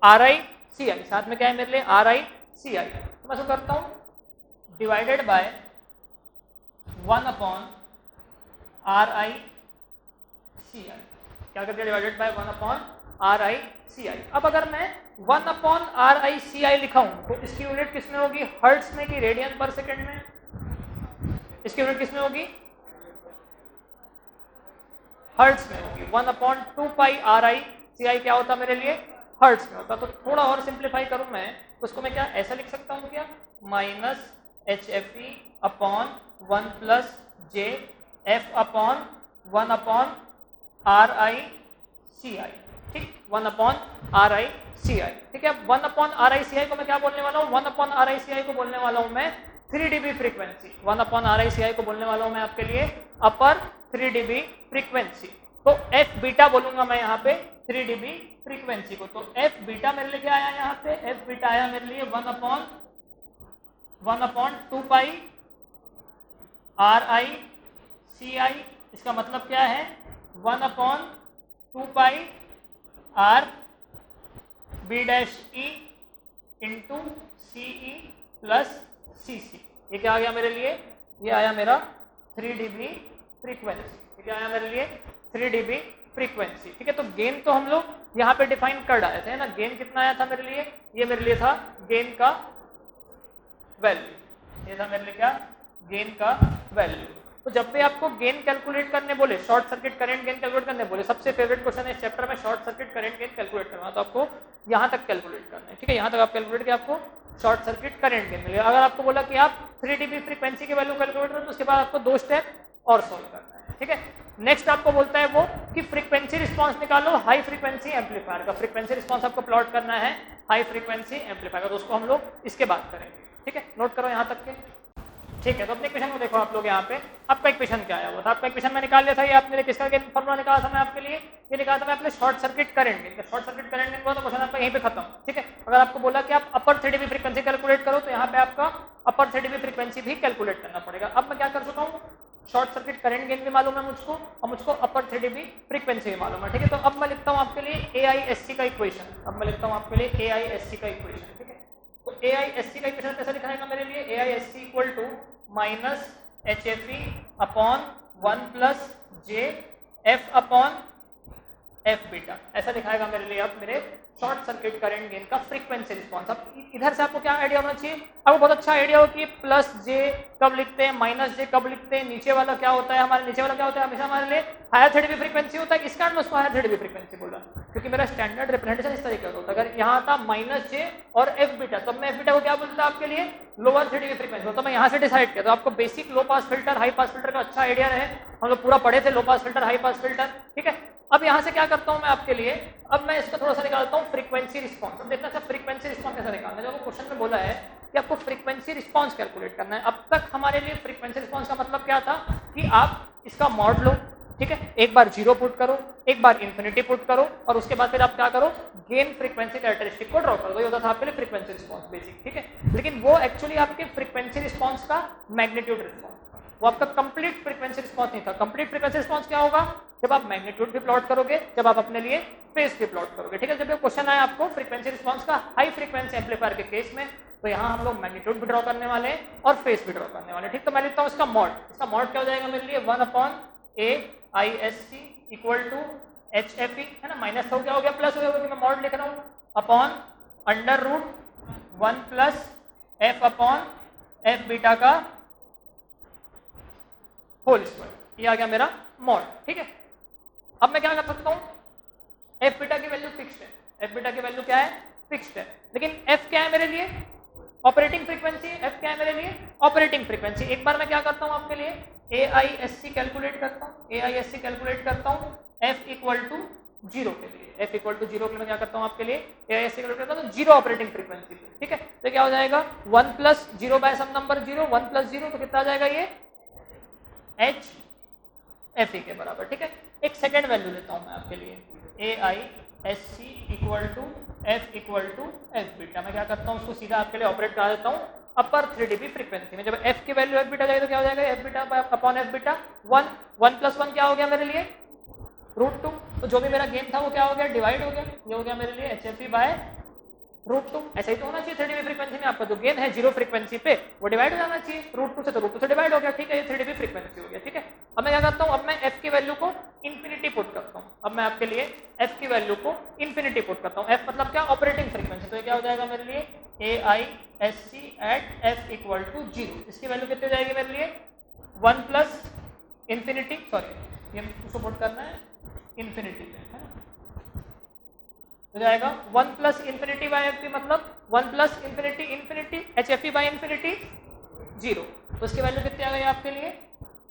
[SPEAKER 1] आर आई सी आई, साथ में क्या है मेरे लिए? R I C I. तो मैं इसको करता हूँ divided by 1 upon R I C I. क्या करते हैं? Divided by 1 upon R I C I. अब अगर मैं 1 अपॉन आर आई सी आई लिखा हूं तो इसकी यूनिट किसमें होगी? हर्ट्ज में कि रेडियन पर सेकेंड में? इसकी यूनिट किसमें होगी? हर्ट्ज में होगी। 1 upon 2 pi are I C I क्या होता मेरे लिए? हर्ट्ज में होता। तो थोड़ा और सिंप्लीफाई करूं मैं, उसको मैं क्या ऐसा लिख सकता हूं क्या? Minus H F E upon 1 plus J F upon 1 upon R I C I, ठीक? 1 upon R I C I, ठीक है? 1 upon R I C I को मैं क्या बोलने वाला हूँ? 1 upon R I C I को बोलने वाला हूँ मैं 3 dB frequency. 1 upon R I C I को बोलने वाला हूँ मैं आपके लिए अपर 3 dB फ्रीक्वेंसी। तो एफ बीटा बोलूंगा मैं यहाँ पे 3 dB फ्रीक्वेंसी को। तो एफ बीटा मेरे लिए क्या आया यहाँ पे? एफ बीटा आया मेरे लिए 1 upon 2 pi are I C आई। इसका मतलब क्या है? 1 upon 2 pi R B dash E into C E plus C C. ये क्या आ गया मेरे लिए? ये आया मेरा 3 dB फ्रीक्वेंसी। ये क्या आया मेरे लिए? 3 dB फ्रीक्वेंसी, ठीक है? तो गेन तो हम लोग यहाँ पे डिफाइन कर डाले थे, है ना? गेन कितना आया था मेरे लिए? ये मेरे लिए था गेन का वैल्यू। ये था मेरे लिए क्या? गेन का वैल्यू। तो जब भी आपको गेन कैलकुलेट करने बोले, short circuit current gain calculate करने बोले, सबसे फेवरेट क्वेश्चन है इस चैप्टर में short circuit current gain calculate करना। तो आपको यहाँ तक कैलकुलेट करना है, ठीक है? यहाँ तक आप कैलकुलेट किया, आपको शॉर्ट सर्किट करंट गेन मिलेगा। अगर आपको बोला कि आप 3 dB फ्रीक्वेंसी की वैल्यू कैलकुलेट करो तो उसके बाद आपको 2 स्टेप और सॉल्व करना है, ठीक है? नेक्स्ट आपको बोलता है वो कि फ्रीक्वेंसी रिस्पांस निकालो हाई फ्रीक्वेंसी एम्पलीफायर का। फ्रीक्वेंसी रिस्पांस आपको प्लॉट करना है हाई फ्रीक्वेंसी एम्पलीफायर का, तो उसको हम लोग इसके बाद करेंगे, ठीक है? नोट करो यहाँ तक के, ठीक है? तो अपने क्वेश्चन को देखो आप लोग यहाँ पे। आपका क्वेश्चन क्या आया हुआ था? आपका क्वेश्चन मैं निकाल लिया था। ये आपने किसका फॉर्मूला निकाला था मैं आपके लिए? ये निकाला था मैं अपने short circuit current gain. Short circuit current gain तो क्वेश्चन आपका यहीं पे खत्म, ठीक है? अगर आपको बोला कि आप अपर 3 dB फ्रीक्वेंसी कैलकुलेट करो तो यहाँ पे आपका अपर 3 dB फ्रीक्वेंसी भी कैलकुलेट करना पड़ेगा। अब मैं क्या कर चुका हूँ? शॉर्ट सर्किट करंट गेन भी मालूम है मुझको और मुझको अपर 3 dB फ्रीक्वेंसी भी मालूम है, ठीक है? तो अब मैं लिखता हूँ आपके लिए AISC का इक्वेशन। अब मैं लिखता हूँ आपके लिए AISC का इक्वेशन, ठीक है? तो AISC का इक्वेशन कैसे लिखा जाएगा मेरे लिए? AISC equal to minus H F E upon 1 plus J F upon F beta, ऐसा दिखाएगा मेरे लिए अब मेरे शॉर्ट सर्किट करंट गेन का फ्रीक्वेंसी रिस्पॉन्स। अब इधर से आपको क्या आइडिया होना चाहिए, आपको बहुत अच्छा आइडिया हो कि प्लस जे कब लिखते हैं, माइनस जे कब लिखते हैं, नीचे वाला क्या होता है, हमारे नीचे वाला क्या होता है, हमेशा हमारे लिए हायर थ्री डीबी फ्रीक्वेंसी होता है। इस कारण मैं उसको हायर थ्री डीबी फ्रीक्वेंसी बोला, क्योंकि मेरा स्टैंडर्ड रिप्रेजेंटेशन इस तरीके का होता है। अगर यहाँ था माइनस जे और एफ बीटा, तब मैं एफ बीटा को क्या बोलता आपके लिए, लोअर थ्री डीबी फ्रीक्वेंसी, तो मैं यहाँ से डिसाइड किया। तो आपको basic low pass filter high pass filter का अच्छा आइडिया रहे, हम लोग पूरा पढ़े थे low pass filter high pass filter, ठीक है। अब यहाँ से क्या करता हूँ मैं आपके लिए, अब मैं इसका थोड़ा सा निकालता हूँ फ्रीक्वेंसी रिस्पॉन्स। अब देखना सर फ्रीक्वेंसी रिस्पॉन्स कैसे निकालना है, जो क्वेश्चन में बोला है कि आपको फ्रीक्वेंसी रिस्पॉन्स कैलकुलेट करना है। अब तक हमारे लिए फ्रीक्वेंसी रिस्पॉन्स का मतलब क्या था कि आप इसका मॉड लो, ठीक है, एक बार जीरो पुट करो, एक बार इन्फिनिटी पुट करो, और उसके बाद फिर आप क्या करो, गेन फ्रीक्वेंसी कैरेक्टरिस्टिक को ड्रॉ कर दो। ये होता था आपके लिए फ्रीक्वेंसी रिस्पॉन्स बेसिक, ठीक है। लेकिन वो एक्चुअली आपके फ्रीक्वेंसी रिस्पॉन्स का मैग्नीट्यूड रिस्पॉन्स, वो आपका कंप्लीट फ्रीक्वेंसी रिस्पॉन्स नहीं था। कंप्लीट फ्रीक्वेंसी रिस्पॉन्स क्या होगा, जब आप मैग्नीट्यूड भी प्लॉट करोगे, जब आप अपने लिए फेज भी प्लॉट करोगे, ठीक है। जब ये क्वेश्चन आया आपको फ्रीक्वेंसी रिस्पॉन्स का हाई फ्रीक्वेंसी एम्पलीफायर के केस में, तो यहाँ हम लोग मैग्नीट्यूड भी ड्रॉ करने वाले हैं और फेज भी ड्रॉ करने वाले हैं, ठीक। तो मैं लिखता हूँ इसका मॉड, इसका मॉड क्या हो जाएगा मेरे लिए, 1/AISC इक्वल टू HFE, है ना, माइनस तो क्या हो गया, प्लस हो गया, क्योंकि मैं मॉड लिख रहा हूँ, upon under root 1 plus F upon F beta का होल स्क्वायर, ये आ गया मेरा मॉड, ठीक है। अब मैं क्या कर सकता हूँ, एफ बीटा की वैल्यू फिक्स्ड है, एफ बीटा की वैल्यू क्या है, फिक्स्ड है, लेकिन एफ क्या है मेरे लिए, ऑपरेटिंग फ्रीक्वेंसी, एफ क्या है मेरे लिए, ऑपरेटिंग फ्रीक्वेंसी। एक बार मैं क्या करता हूँ आपके लिए, AISC कैलकुलेट करता हूँ, AISC कैलकुलेट करता हूँ F इक्वल टू 0 के लिए, F इक्वल टू 0 के लिए मैं क्या करता हूँ आपके लिए, AISC कैलकुलेट करता हूँ 0 ऑपरेटिंग फ्रीक्वेंसी पे, ठीक है। तो क्या हो जाएगा 1 प्लस 0 बाय सम नंबर 0, 1 प्लस 0, तो कितना आ जाएगा ये HFE के बराबर, ठीक है। एक सेकेंड वैल्यू लेता हूँ मैं आपके लिए, AISC equal to F equal to F beta. मैं क्या करता हूँ उसको सीधा आपके लिए ऑपरेट करा देता हूँ अपर 3 dB फ्रीक्वेंसी में। जब F की वैल्यू F बीटा जाएगी तो क्या हो जाएगा, F beta upon F beta 1, 1 plus 1 क्या हो गया मेरे लिए, √2। तो जो भी मेरा गेन था वो क्या हो गया, डिवाइड हो गया, ये हो गया मेरे लिए HFE बाय √2। ऐसा ही तो होना चाहिए 3 dB फ्रीक्वेंसी में, आपका जो गेन है 0 फ्रीक्वेंसी पे वो डिवाइड हो जाना चाहिए, √2 से, तो √2 से डिवाइड हो गया, ठीक है, ये 3 dB फ्रीक्वेंसी हो गया, ठीक है। अब मैं क्या करता हूँ, अब मैं f की वैल्यू को इन्फिनिटी पुट करता हूँ, अब मैं आपके लिए f की वैल्यू को इन्फिनिटी पुट करता हूँ, f मतलब क्या, ऑपरेटिंग फ्रीक्वेंसी। तो ये क्या हो जाएगा मेरे लिए, AISC at f equal to 0, इसकी वैल्यू कितनी हो जाएगी मेरे लिए, 1 प्लस इन्फिनिटी, सॉरी ये उसको पुट करना है इन्फिनिटी पे, है ना, हो जाएगा 1 प्लस इन्फिनिटी बाय एफ, मतलब 1 plus infinity infinity HFE by infinity 0, तो इसकी वैल्यू कितनी आ गई आपके लिए,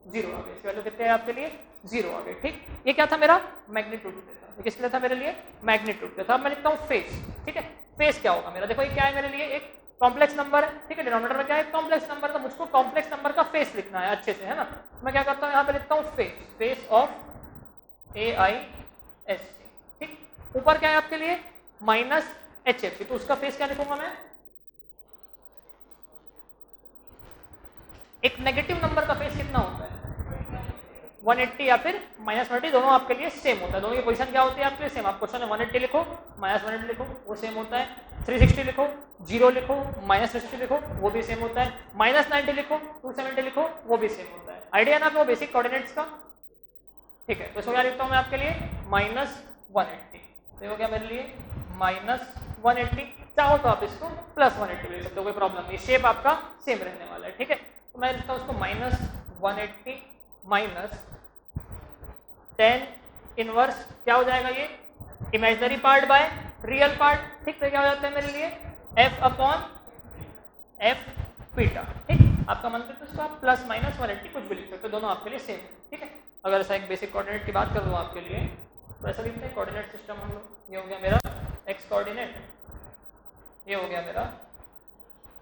[SPEAKER 1] 0 आ गई, इसकी वैल्यू कितनी है आपके लिए, 0 आ गई, ठीक। ये क्या था मेरा मैग्नीट्यूड पे था, ये किस लिए था मेरे लिए, मैग्नीट्यूड पे था। अब मैं लिखता हूँ फेज, ठीक है। फेज क्या होगा मेरा, देखो ये क्या है मेरे लिए, एक कॉम्प्लेक्स नंबर है, ठीक है, डिनोमिनेटर में क्या है, कॉम्प्लेक्स नंबर, तो मुझको कॉम्प्लेक्स नंबर का फेस लिखना है अच्छे से, है ना। मैं क्या करता हूँ यहाँ पे लिखता हूँ फेस, फेस ऑफ AISC, ठीक। ऊपर क्या है आपके लिए, माइनस HFE, तो उसका फेस क्या लिखूंगा मैं, एक नेगेटिव नंबर का फेस कितना होता है, 180 या फिर -180, दोनों आपके लिए सेम होता है, दोनों की पोजीशन क्या होती है आपके लिए सेम। आप क्वेश्चन में 180 लिखो, -180 लिखो, वो सेम होता है, 360 लिखो, 0 लिखो, -60 लिखो, वो भी सेम होता है, -90 लिखो, 270 लिखो, वो भी सेम होता है। आइडिया ना वो बेसिक कोऑर्डिनेट्स का, ठीक है। तो इसको क्या लिखता हूँ मैं आपके लिए, -180, तो हो गया मेरे लिए -180, चाहो तो आप इसको +180 ले सकते हो, कोई प्रॉब्लम नहीं, शेप आपका सेम रहने वाला है, ठीक है। तो मैं लिखता हूँ उसको -180 माइनस 10 इनवर्स, क्या हो जाएगा ये, imaginary part by real part, ठीक। तो क्या हो जाता है मेरे लिए F अपॉन F बीटा, ठीक। आपका मन करता है इसको आप +-180 कुछ भी लिख सकते हो, दोनों आपके लिए सेम, ठीक है। अगर ऐसा एक बेसिक कोऑर्डिनेट की बात कर दूँ आपके लिए, तो ऐसा लिखते हैं कोऑर्डिनेट सिस्टम हम लोग, ये हो गया मेरा x कोऑर्डिनेट, ये हो गया मेरा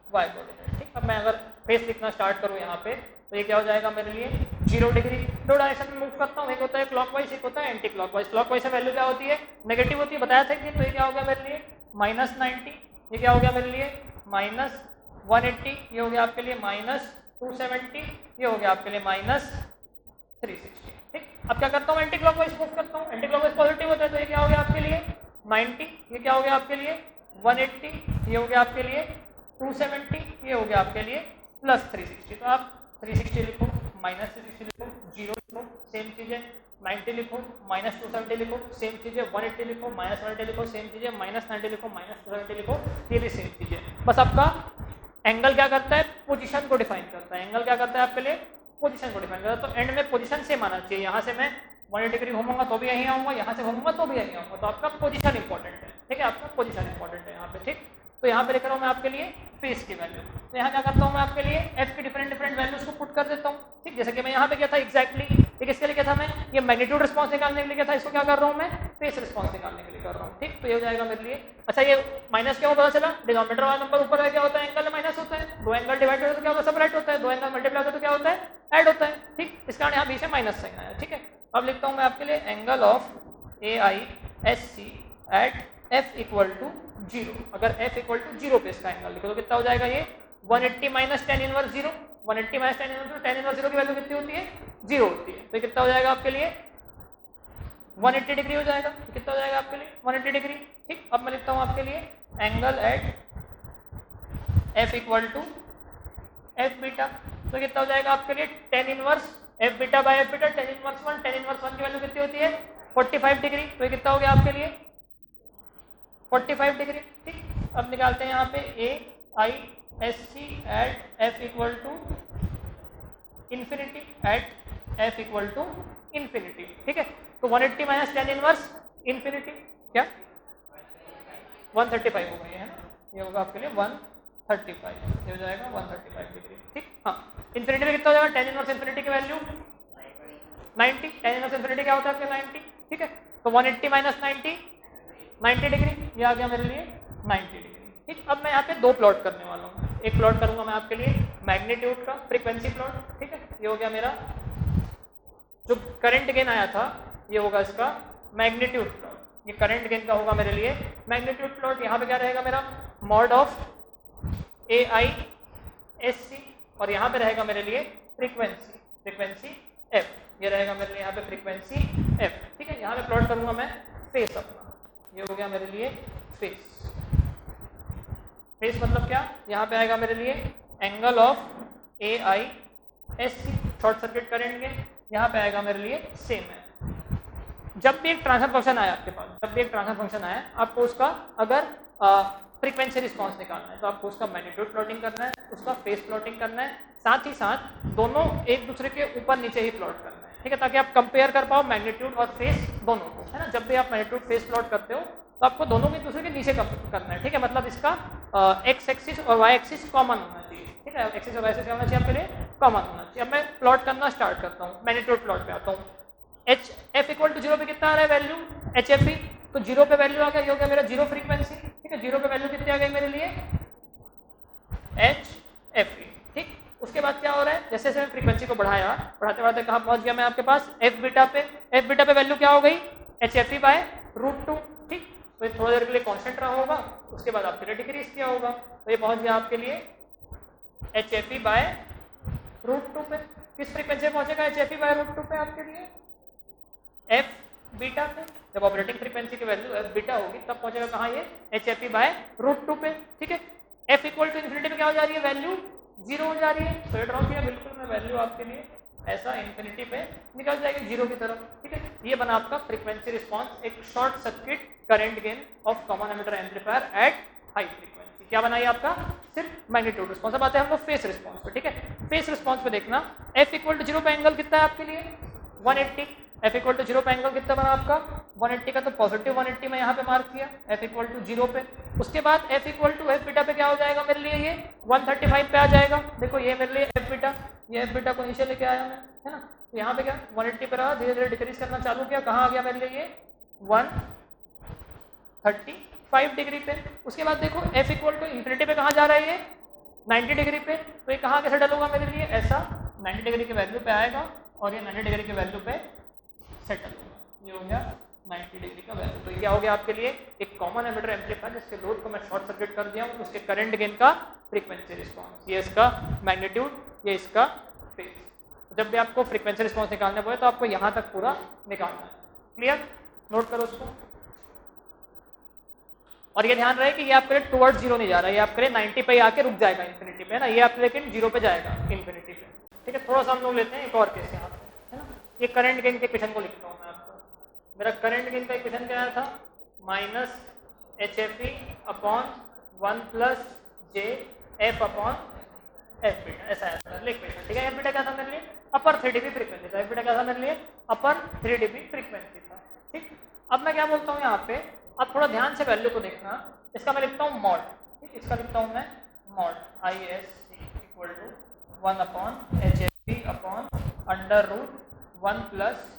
[SPEAKER 1] y कोऑर्डिनेट, ठीक। अब मैं अगर फेस लिखना स्टार्ट करूँ यहाँ पे, तो ये क्या हो जाएगा मेरे लिए 0 डिग्री, दो डायरेक्शन में मूव करता हूँ, एक होता है क्लॉकवाइज, एक होता है एंटी क्लॉकवाइज। क्लॉकवाइज से वैल्यू क्या होती है, नेगेटिव होती है, बताया था कि, तो ये क्या हो गया मेरे लिए -90, ये क्या हो गया मेरे लिए -180, ये हो गया आपके लिए -270, ये हो गया आपके लिए -360, ठीक। अब क्या करता हूँ, एंटी क्लॉकवाइज मूव करता हूँ, एंटी क्लॉकवाइज पॉजिटिव होता है, तो ये क्या हो गया आपके लिए 90, ये क्या हो गया आपके लिए 180, ये हो गया आपके लिए 270, ये हो गया आपके लिए +360। तो आप 360 लिखो, -360 लिखो, 0 लिखो, सेम चीज़ है। 90 लिखो, -270 लिखो, सेम चीज़ है। 180 लिखो, -180 लिखो, सेम चीज़ है। -90 लिखो, -270 लिखो, ये भी सेम चीज़ है। बस आपका एंगल क्या करता है, पोजीशन को डिफाइन करता है। एंगल क्या करता है आपके लिए, पोजीशन को डिफाइन करता है। तो एंड में पोजीशन सेम आना चाहिए। यहाँ से मैं 180 डिग्री घूमूंगा तो भी यहीं आऊँगा, यहाँ से घूमूंगा तो भी यहीं आऊँगा। तो आपका पोजीशन इंपॉर्टेंट है, ठीक है, आपका पोजीशन इंपॉर्टेंट है यहाँ पे, ठीक। तो यहाँ पे लिख रहा हूँ मैं आपके लिए फेस की वैल्यू। तो यहाँ क्या करता हूँ मैं आपके लिए एफ की डिफरेंट वैल्यूज को पुट कर देता हूँ, ठीक। जैसे कि मैं यहाँ पे क्या था एग्जैक्टली, ये किसके लिए क्या था, मैं ये मैग्नीट्यूड रिस्पॉन्स निकालने के लिए क्या था, इसको क्या कर रहा हूँ मैं फेस रिस्पॉन्स निकालने के लिए कर रहा हूँ, ठीक। तो ये हो जाएगा मेरे लिए। अच्छा ये माइनस क्या पता चला, डिनोमिनेटर वाला नंबर ऊपर है क्या होता है, एंगल माइनस होता है। दो एंगल डिवाइड होता है तो क्या होता है, सेपरेट होता है। दो एंगल मल्टीप्लाई होता है तो क्या होता है, ऐड होता है, ठीक। इस कारण यहाँ बीच में माइनस साइन आया, ठीक है। अब लिखता हूँ मैं आपके लिए angle of A I S C at F equal to 0। अगर f इक्वल टू 0 पे इसका एंगल लिखो तो कितना हो जाएगा ये 180 minus tan inverse 0। 180 minus tan inverse 10 inverse 0 की वैल्यू कितनी होती है, 0 होती है। तो कितना हो जाएगा आपके लिए 180 डिग्री हो जाएगा। तो कितना हो जाएगा आपके लिए 180 डिग्री, ठीक। अब मैं लिखता हूँ आपके लिए angle at f equal to F beta. तो कितना हो जाएगा आपके लिए 10 inverse F beta by F beta, 10 inverse 1। 10 inverse 1 की वैल्यू कितनी होती है 45 डिग्री। तो ये कितना हो गया आपके लिए 45 डिग्री, ठीक। अब निकालते हैं यहाँ पे A I S C at F equal to infinity, at F equal to infinity, ठीक है। तो 180 माइनस 10 इनवर्स इंफिनिटी क्या 135 हो गई है ना, ये होगा आपके लिए 135, ये हो जाएगा 135 डिग्री, ठीक। हाँ इंफिनिटी में कितना हो जाएगा 10 इनवर्स इंफिनिटी की वैल्यू 90। 10 इनवर्स इंफिनिटी क्या होता है आपके 90, ठीक है। तो 180 माइनस 90 डिग्री, ये आ गया मेरे लिए 90 डिग्री, ठीक। अब मैं यहाँ पे दो प्लॉट करने वाला हूँ। एक प्लॉट करूंगा मैं आपके लिए मैग्नीट्यूड का फ्रीक्वेंसी प्लॉट, ठीक है। ये हो गया मेरा जो करंट गेन आया था, ये होगा इसका मैग्नीट्यूड प्लॉट। ये करंट गेन का होगा मेरे लिए मैग्नीट्यूड प्लॉट। यहाँ पे क्या रहेगा मेरा mod of A I S C, और यहाँ पे रहेगा मेरे लिए फ्रीक्वेंसी एफ। ये रहेगा मेरे लिए यहाँ पे फ्रीक्वेंसी एफ, ठीक है। यहाँ पे प्लॉट करूंगा मैं फेस अपना, ये हो गया मेरे लिए फेस। फेस मतलब क्या, यहाँ पे आएगा मेरे लिए angle of A I S C short circuit current gain. यहाँ पे आएगा मेरे लिए सेम है। जब भी एक ट्रांसफर फंक्शन आया आपके पास, जब भी एक ट्रांसफर फंक्शन आया आपको उसका अगर फ्रीक्वेंसी रिस्पॉन्स निकालना है तो आपको उसका मैग्नीट्यूड प्लॉटिंग करना है, उसका फेस प्लॉटिंग करना है, साथ ही साथ दोनों एक दूसरे के ऊपर नीचे ही प्लॉट करना है, ठीक है, ताकि आप कंपेयर कर पाओ मैग्नीट्यूड और फेस दोनों को, है ना। जब भी आप मैग्नीट्यूड फेस प्लॉट करते हो तो आपको दोनों को एक दूसरे के नीचे करना है, ठीक है। मतलब इसका एक्स एक्सिस और वाई एक्सिस कॉमन होना चाहिए, ठीक है। एक्सिस और वाई एक्सिस होना चाहिए आपके लिए कॉमन होना चाहिए। अब मैं प्लॉट करना स्टार्ट करता हूँ, मैग्नीट्यूड प्लॉट पे आता हूँ। एच एफ इक्वल टू 0 पे कितना आ रहा है वैल्यू एच एफ ई, तो 0 पे वैल्यू आ गया, ये हो गया मेरा 0 फ्रीक्वेंसी, ठीक है। 0 पे वैल्यू कितनी आ गई मेरे लिए एच एफ ई, ठीक। उसके बाद क्या हो रहा है, जैसे जैसे मैं फ्रीक्वेंसी को बढ़ाया, बढ़ाते बढ़ाते कहाँ पहुंच गया मैं आपके पास एफ बीटा पे। एफ बीटा पे वैल्यू क्या हो गई एच एफ ई बाय √2, ठीक। तो थोड़ी देर के लिए कांस्टेंट रहा होगा, उसके बाद आपके लिए डिक्रीज किया होगा, तो ये पहुंच गया आपके लिए एच एफ ई बाय √2 पे। किस फ्रीक्वेंसी पे पहुंचेगा एच एफ ई बाय √2 पे आपके लिए एफ बीटा पे। जब ऑपरेटिंग फ्रीक्वेंसी की वैल्यू एफ बीटा होगी तब पहुंचेगा कहाँ ये एच एफ ई बाय √2 पे, ठीक है। एफ इक्वल टू इन्फिनिटी पे क्या हो जा रही है वैल्यू 0 हो जा रही है, तो ये ड्रॉ किया बिल्कुल मैं वैल्यू आपके लिए ऐसा इन्फिनिटी पे निकल जाएगी 0 की तरफ, ठीक है। ये बना आपका फ्रीक्वेंसी रिस्पॉन्स, एक short circuit current gain of common emitter amplifier at high frequency. क्या बनाई आपका सिर्फ मैग्नीट्यूड रिस्पॉन्स। अब आते हैं हम लोग फेस रिस्पॉन्स पे, ठीक है। फेस रिस्पॉन्स पे देखना एफ इक्वल टू 0 पे एंगल कितना है आपके लिए 180। एफ इक्वल टू 0 पे एंगल कितना बना आपका 180 का, तो पॉजिटिव 180 में यहाँ पे मार्क किया एफ इक्वल टू 0 पे। उसके बाद F equal to F beta पे क्या हो जाएगा मेरे लिए ये 135 पे आ जाएगा। देखो ये मेरे लिए एफ बीटा, ये एफ बीटा को नीचे लेके आया मैं, है ना। तो यहाँ पे क्या 180 पे रहा, धीरे धीरे डिक्रीज करना चालू किया, कहाँ आ गया मेरे लिए ये 135 डिग्री पे। उसके बाद देखो एफ इक्वल टू इन्फिनिटी पे कहाँ जा रहा है ये 90 डिग्री पे, तो ये कहाँ कैसे डल होगा मेरे लिए ऐसा 90 डिग्री के वैल्यू पे आएगा और ये 90 डिग्री के वैल्यू पे सेटल होगा। ये हो गया 90 डिग्री का वैल्यू। तो ये हो गया आपके लिए एक कॉमन एमिटर एम्पलीफायर जिसके लोड को मैं शॉर्ट सर्किट कर दिया हूँ, उसके करंट गेन का फ्रीक्वेंसी रिस्पॉन्स, ये इसका मैग्नीट्यूड, ये इसका फेज। जब भी आपको फ्रीक्वेंसी रिस्पॉन्स निकालने पड़े तो आपको यहाँ तक पूरा निकालना है। क्लियर, नोट करो उसको। और ये ध्यान रहे कि ये आपके लिए टुवर्ड्स 0 नहीं जा रहा है, ये आपके लिए 90 पे आके रुक जाएगा इन्फिनिटी पे, है ना। ये आपके लेकिन 0 पे जाएगा इन्फिनिटी पे, ठीक है। थोड़ा सा हम लोग लेते हैं एक और केस यहाँ पे, है ना। ये करंट गेन के इक्वेशन को लिखता हूँ मैं आपको। मेरा करंट गेन का इक्वेशन क्या था, minus H F E upon 1 plus J F upon F beta, ऐसा है इक्वेशन, ठीक है। एफ बीटा क्या था मेरे लिए, अपर 3 dB फ्रीक्वेंसी था। एफ बीटा क्या था मेरे लिए, अपर 3 dB फ्रीक्वेंसी था, ठीक। अब मैं क्या बोलता हूँ यहाँ पे, अब थोड़ा ध्यान से वैल्यू को देखना। इसका मैं लिखता हूँ मॉड, ठीक, इसका लिखता हूँ मैं mod I S C equal to 1 upon H F P upon under root 1 plus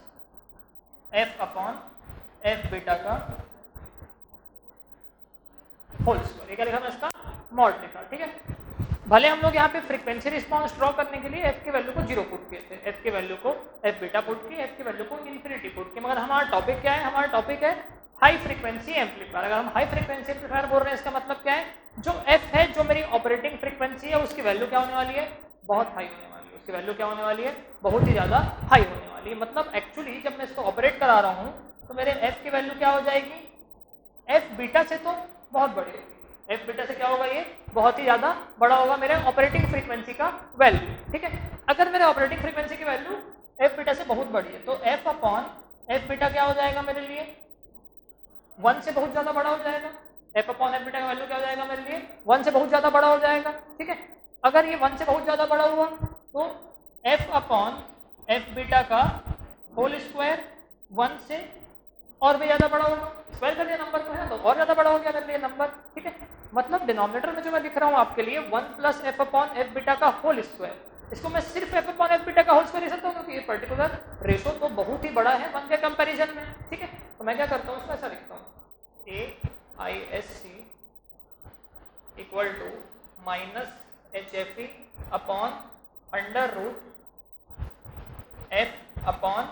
[SPEAKER 1] F upon F beta का होल स्क्वायर। ये क्या लिखा मैं इसका मॉड लिखा, ठीक है। भले हम लोग यहाँ पे फ्रीक्वेंसी रिस्पॉन्स ड्रॉ करने के लिए एफ की वैल्यू को 0 पुट किए थे, एफ की वैल्यू को एफ बीटा पुट की, एफ की वैल्यू को इन्फिनिटी पुट की, मगर हमारा टॉपिक क्या है, हमारा टॉपिक है हाई फ्रीक्वेंसी एम्पलीफायर। अगर हम हाई फ्रीक्वेंसी एम्पलीफायर बोल रहे हैं, इसका मतलब क्या है, जो एफ है, जो मेरी ऑपरेटिंग फ्रीक्वेंसी है, उसकी वैल्यू क्या होने वाली है, बहुत हाई होने वाली है। उसकी वैल्यू क्या होने वाली है, बहुत ही ज्यादा हाई होने वाली है। मतलब एक्चुअली जब मैं इसको ऑपरेट करा रहा हूँ तो मेरे एफ की वैल्यू क्या हो जाएगी, एफ बीटा से तो बहुत बड़ी होगी। एफ बीटा से क्या होगा, ये बहुत ही ज्यादा बड़ा होगा मेरे ऑपरेटिंग फ्रीक्वेंसी का वैल्यू, ठीक है। अगर मेरे ऑपरेटिंग फ्रीक्वेंसी की वैल्यू एफ बीटा से बहुत बड़ी है तो एफ अपॉन एफ बीटा क्या हो जाएगा मेरे लिए, 1 से बहुत ज्यादा बड़ा हो जाएगा। एफ अपॉन एफ बीटा का वैल्यू क्या हो जाएगा मेरे लिए, 1 से बहुत ज्यादा बड़ा हो जाएगा, ठीक है। अगर ये 1 से बहुत ज्यादा बड़ा हुआ तो एफ अपॉन एफ बीटा का होल स्क्वायर 1 से और भी ज्यादा बड़ा होगा। स्क्वायर कर दिया नंबर को, है तो और ज्यादा बड़ा हो गया मेरे लिए नंबर, ठीक है। मतलब डिनोमिनेटर में जो मैं लिख रहा हूँ आपके लिए 1 plus F upon F beta का होल स्क्वायर, इसको मैं सिर्फ एफ अपॉन एफ बीटा का होल स्क्वायर ले सकता हूँ, क्योंकि ये पर्टिकुलर रेशो तो बहुत ही बड़ा है 1 के कंपैरिजन में, ठीक है। तो मैं क्या करता हूँ, उसको ऐसा लिखता हूँ, A I S C equal to minus H F E upon under root F upon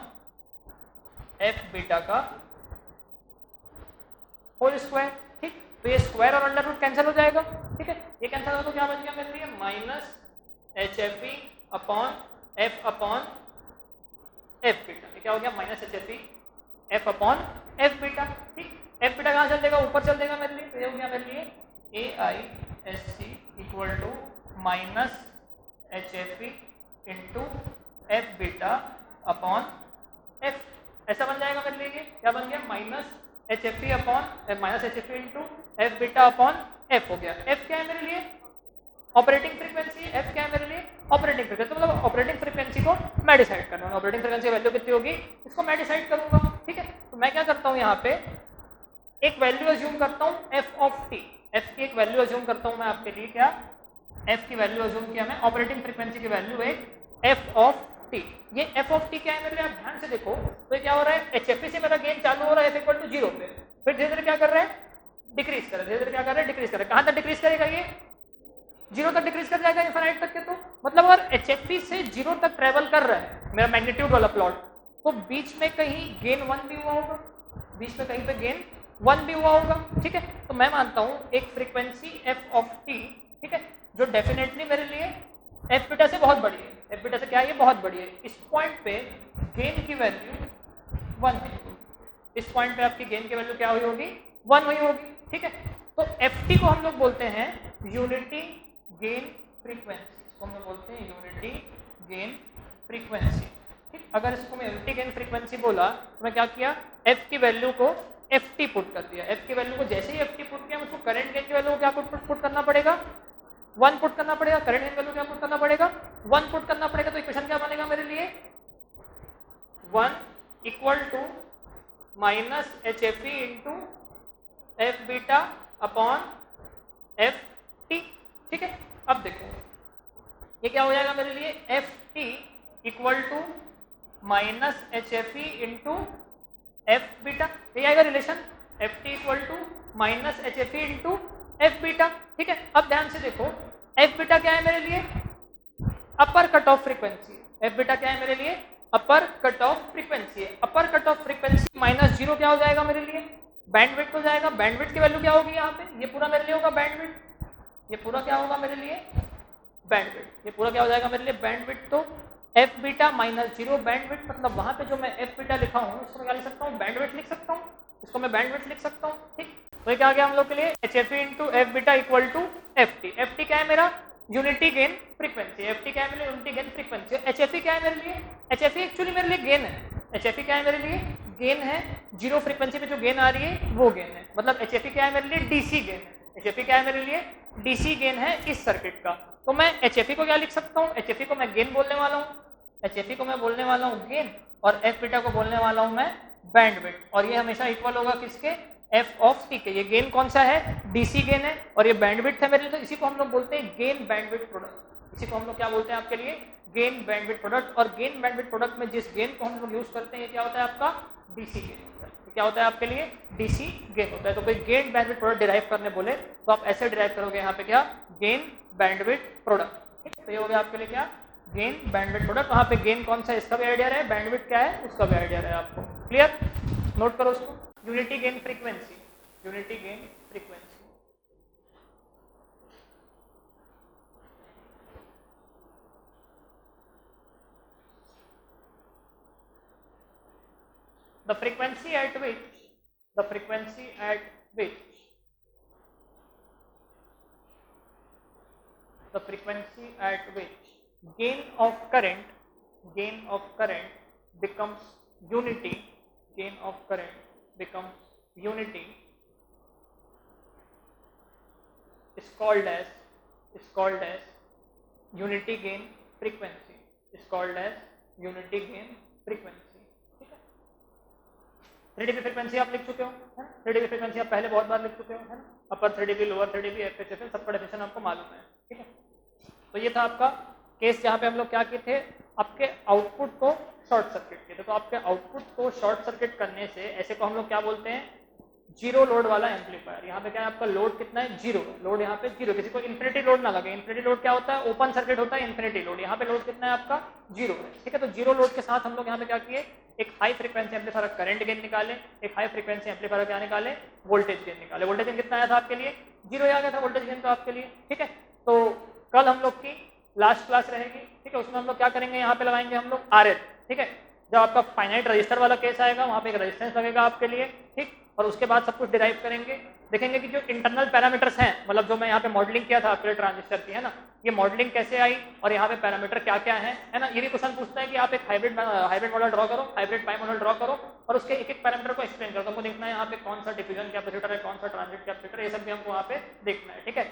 [SPEAKER 1] F beta का होल स्क्वायर, ठीक। तो ये स्क्वायर और अंडर रूट कैंसिल हो जाएगा, ठीक है। ये कैंसिल हो तो क्या बच गया मेरे लिए, minus H F E upon F beta. ये क्या हो गया, minus H F E F upon F beta, ठीक। एफ बीटा कहाँ चल देगा, ऊपर चल देगा मेरे लिए। तो ये हो गया मेरे लिए A I S C equal to minus H F E into F beta upon F, ऐसा बन जाएगा मेरे लिए। ये क्या बन गया, minus H F E upon minus H F E into F beta upon F हो गया। एफ क्या है मेरे लिए, ऑपरेटिंग फ्रीक्वेंसी, एफ क्या है मेरे लिए, ऑपरेटिंग फ्रीक्वेंसी। मतलब ऑपरेटिंग फ्रीक्वेंसी को मैं डिसाइड कर रहा हूँ, ऑपरेटिंग फ्रीक्वेंसी वैल्यू कितनी होगी इसको मैं डिसाइड करूंगा, ठीक है। तो मैं क्या करता हूँ, यहाँ पे एक वैल्यू अज्यूम करता हूँ एफ ऑफ टी, एफ की एक वैल्यू अज्यूम करता हूँ मैं आपके लिए। क्या, एफ की वैल्यू अज्यूम किया मैं, ऑपरेटिंग फ्रीक्वेंसी की वैल्यू है एफ ऑफ टी। ये एफ ऑफ टी क्या है मेरे लिए, आप ध्यान से देखो तो क्या हो रहा है, एच एफ ई से मेरा गेन चालू हो रहा है एफ इक्वल टू 0 पे, फिर धीरे धीरे क्या कर रहा है, डिक्रीज कर रहा है, धीरे धीरे क्या कर रहा है, डिक्रीज कर रहा है। कहां तक डिक्रीज करेगा, ये 0 तक डिक्रीज कर जाएगा, इनफाइनाइट तक के। तो मतलब अगर एच एफ ई से 0 तक ट्रेवल कर रहा है मेरा मैग्नीट्यूड वाला प्लॉट, तो बीच में कहीं गेन 1 भी हुआ होगा, बीच में कहीं पे गेन 1 भी हुआ होगा, ठीक है। तो मैं मानता हूं एक फ्रीक्वेंसी एफ ऑफ टी, ठीक है, जो डेफिनेटली मेरे लिए एफ बीटा से बहुत बड़ी है। एफ बीटा से क्या है, ये बहुत बड़ी है। इस पॉइंट पे गेन की वैल्यू 1 हुई होगी, इस पॉइंट पे आपकी गेन की वैल्यू क्या हुई होगी, 1 हुई होगी, ठीक है। तो एफ टी को हम लोग बोलते हैं यूनिटी गेन फ्रीक्वेंसी, इसको हम लोग बोलते हैं यूनिटी गेन फ्रीक्वेंसी, ठीक। अगर इसको मैं यूनिटी गेन फ्रीक्वेंसी बोला तो मैं क्या किया, एफ की वैल्यू को एफ टी पुट कर दिया। एफ की वैल्यू को जैसे ही एफ टी पुट किया, मुझको करंट गेन की वैल्यू को क्या पुट करना पड़ेगा, 1 पुट करना पड़ेगा। करंट गेन वैल्यू क्या पुट करना पड़ेगा, 1 पुट करना पड़ेगा। तो इक्वेशन क्या बनेगा मेरे लिए, 1 equal to minus H F E into F beta upon F T, ठीक है। अब देखो ये क्या हो जाएगा मेरे लिए, F T equal to minus H F E into F beta, ये आएगा relation, F T equal to minus H F E into F beta, ठीक है। अब ध्यान से देखो, एफ बीटा क्या है मेरे लिए, upper cut off frequency. F beta क्या है मेरे लिए, अपर कट ऑफ फ्रीक्वेंसी है। Upper cut off frequency minus 0 क्या हो जाएगा मेरे लिए, बैंडविड्थ हो जाएगा। बैंडविड्थ की वैल्यू क्या होगी यहाँ पे, ये पूरा मेरे लिए होगा बैंडविड्थ, ये पूरा क्या होगा मेरे लिए, बैंडविड्थ, ये पूरा क्या हो जाएगा मेरे लिए, बैंडविड्थ। तो एफ बीटा माइनस 0 बैंडविड्थ, मतलब वहां पे जो मैं एफ बीटा लिखा हूँ इसको मैं क्या लिख सकता हूँ, बैंडविड्थ लिख सकता हूँ, इसको मैं बैंडविड्थ लिख सकता हूँ, ठीक। तो ये क्या आ गया हम लोग के लिए, H F E into F beta equal to F T. F T क्या है मेरा, unity gain frequency, F T क्या है मेरे लिए, unity gain frequency. H F E क्या है मेरे लिए, एच एफ ई एक्चुअली मेरे लिए गेन है, एच एफ ई क्या है मेरे लिए, गेन है, जीरो फ्रीक्वेंसी पे जो गेन आ रही है वो गेन है, मतलब एच एफ ई क्या है मेरे लिए, डीसी गेन है, एच एफ ई क्या है मेरे लिए, डीसी गेन है इस सर्किट का। तो मैं एच एफ ई को क्या लिख सकता हूँ, एच एफ ई को मैं गेन बोलने वाला हूँ, एच एफ ई को मैं बोलने वाला हूँ गेन, और एफ बीटा को बोलने वाला हूँ मैं बैंडविड्थ, और ये हमेशा इक्वल होगा किसके, एफ ऑफ टी के। ये गेन कौन सा है, डीसी गेन है, और ये बैंडविड्थ है मेरे लिए, तो इसी को हम लोग बोलते हैं गेन बैंडविड्थ प्रोडक्ट, इसी को हम लोग क्या बोलते हैं आपके लिए, गेन बैंडविड्थ प्रोडक्ट। और गेन बैंडविड्थ प्रोडक्ट में जिस गेन को हम लोग यूज करते हैं, ये क्या होता है आपका, डीसी गेन होता है। क्या होता है आपके लिए, डीसी गेन होता है। तो कोई गेन बैंडविड्थ प्रोडक्ट डिराइव करने बोले तो आप ऐसे डिराइव करोगे, यहाँ पे क्या, गेन बैंडविड्थ प्रोडक्ट। तो ये हो गया आपके लिए क्या, गेन बैंडविड्थ प्रोडक्ट। वहाँ पे गेन कौन सा है इसका भी आइडिया रहे, बैंडविड्थ क्या है उसका भी आइडिया रहे आपको। क्लियर, नोट करो उसको। Unity gain frequency, unity gain frequency, the frequency at which, the frequency at which, the frequency at which gain of current, gain of current becomes unity, gain of current becomes unity is called as unity gain frequency, is called as unity gain frequency। 3 dB frequency आप लिख चुके हो, है ना, 3 dB frequency आप पहले बहुत बार लिख चुके हो, है ना, अपर 3 dB, लोअर 3 dB, एफएचएफएल सबका डेफिनेशन आपको मालूम है, ठीक है। तो ये था आपका केस जहाँ पे हम लोग क्या किए थे, आपके आउटपुट को शॉर्ट सर्किट किए थे। तो आपके आउटपुट को शॉर्ट सर्किट करने से ऐसे को हम लोग क्या बोलते हैं, जीरो लोड वाला एम्पलीफायर। यहाँ पे क्या है आपका लोड कितना है, जीरो लोड, यहाँ पे जीरो, किसी को इन्फिनिटी लोड ना लगे, इन्फिनिटी लोड क्या होता है, ओपन सर्किट होता है इन्फिनिटी लोड, यहाँ पे लोड कितना है आपका, जीरो है, ठीक है। तो जीरो लोड के साथ हम लोग यहाँ पे क्या किए, एक high frequency amplifier current gain निकाले, एक हाई फ्रीक्वेंसी एम्पलीफायर क्या निकाले, वोल्टेज गेन निकाले। वोल्टेज गेन कितना आया था आपके लिए, जीरो आ गया था वोल्टेज गेन तो आपके लिए, ठीक है। तो कल हम लोग की लास्ट क्लास रहेगी, ठीक है, उसमें हम लोग क्या करेंगे, यहाँ पे लगाएंगे हम लोग आरएल, ठीक है। जब आपका फाइनाइट रजिस्टर वाला केस आएगा वहाँ पे एक रेजिस्टेंस लगेगा आपके लिए, ठीक, और उसके बाद सब कुछ डिराइव करेंगे, देखेंगे कि जो इंटरनल पैरामीटर्स हैं, मतलब जो मैं यहाँ पे मॉडलिंग किया था आपके ट्रांजिस्टर की, है ना, ये मॉडलिंग कैसे आई और यहाँ पे पैरामीटर क्या क्या है ना। ये भी क्वेश्चन पूछता है कि आप एक हाइब्रिड मॉडल ड्रॉ करो, हाइब्रिड पाई मॉडल ड्रॉ करो और उसके एक एक पैरामीटर को एक्सप्लेन करो। तो हमको देखना है यहाँ पे कौन सा डिफ्यूजन कैपेसिटर है, कौन सा ट्रांजिट कैपेसिटर, ये सब भी हमको वहाँ पे देखना है, ठीक है।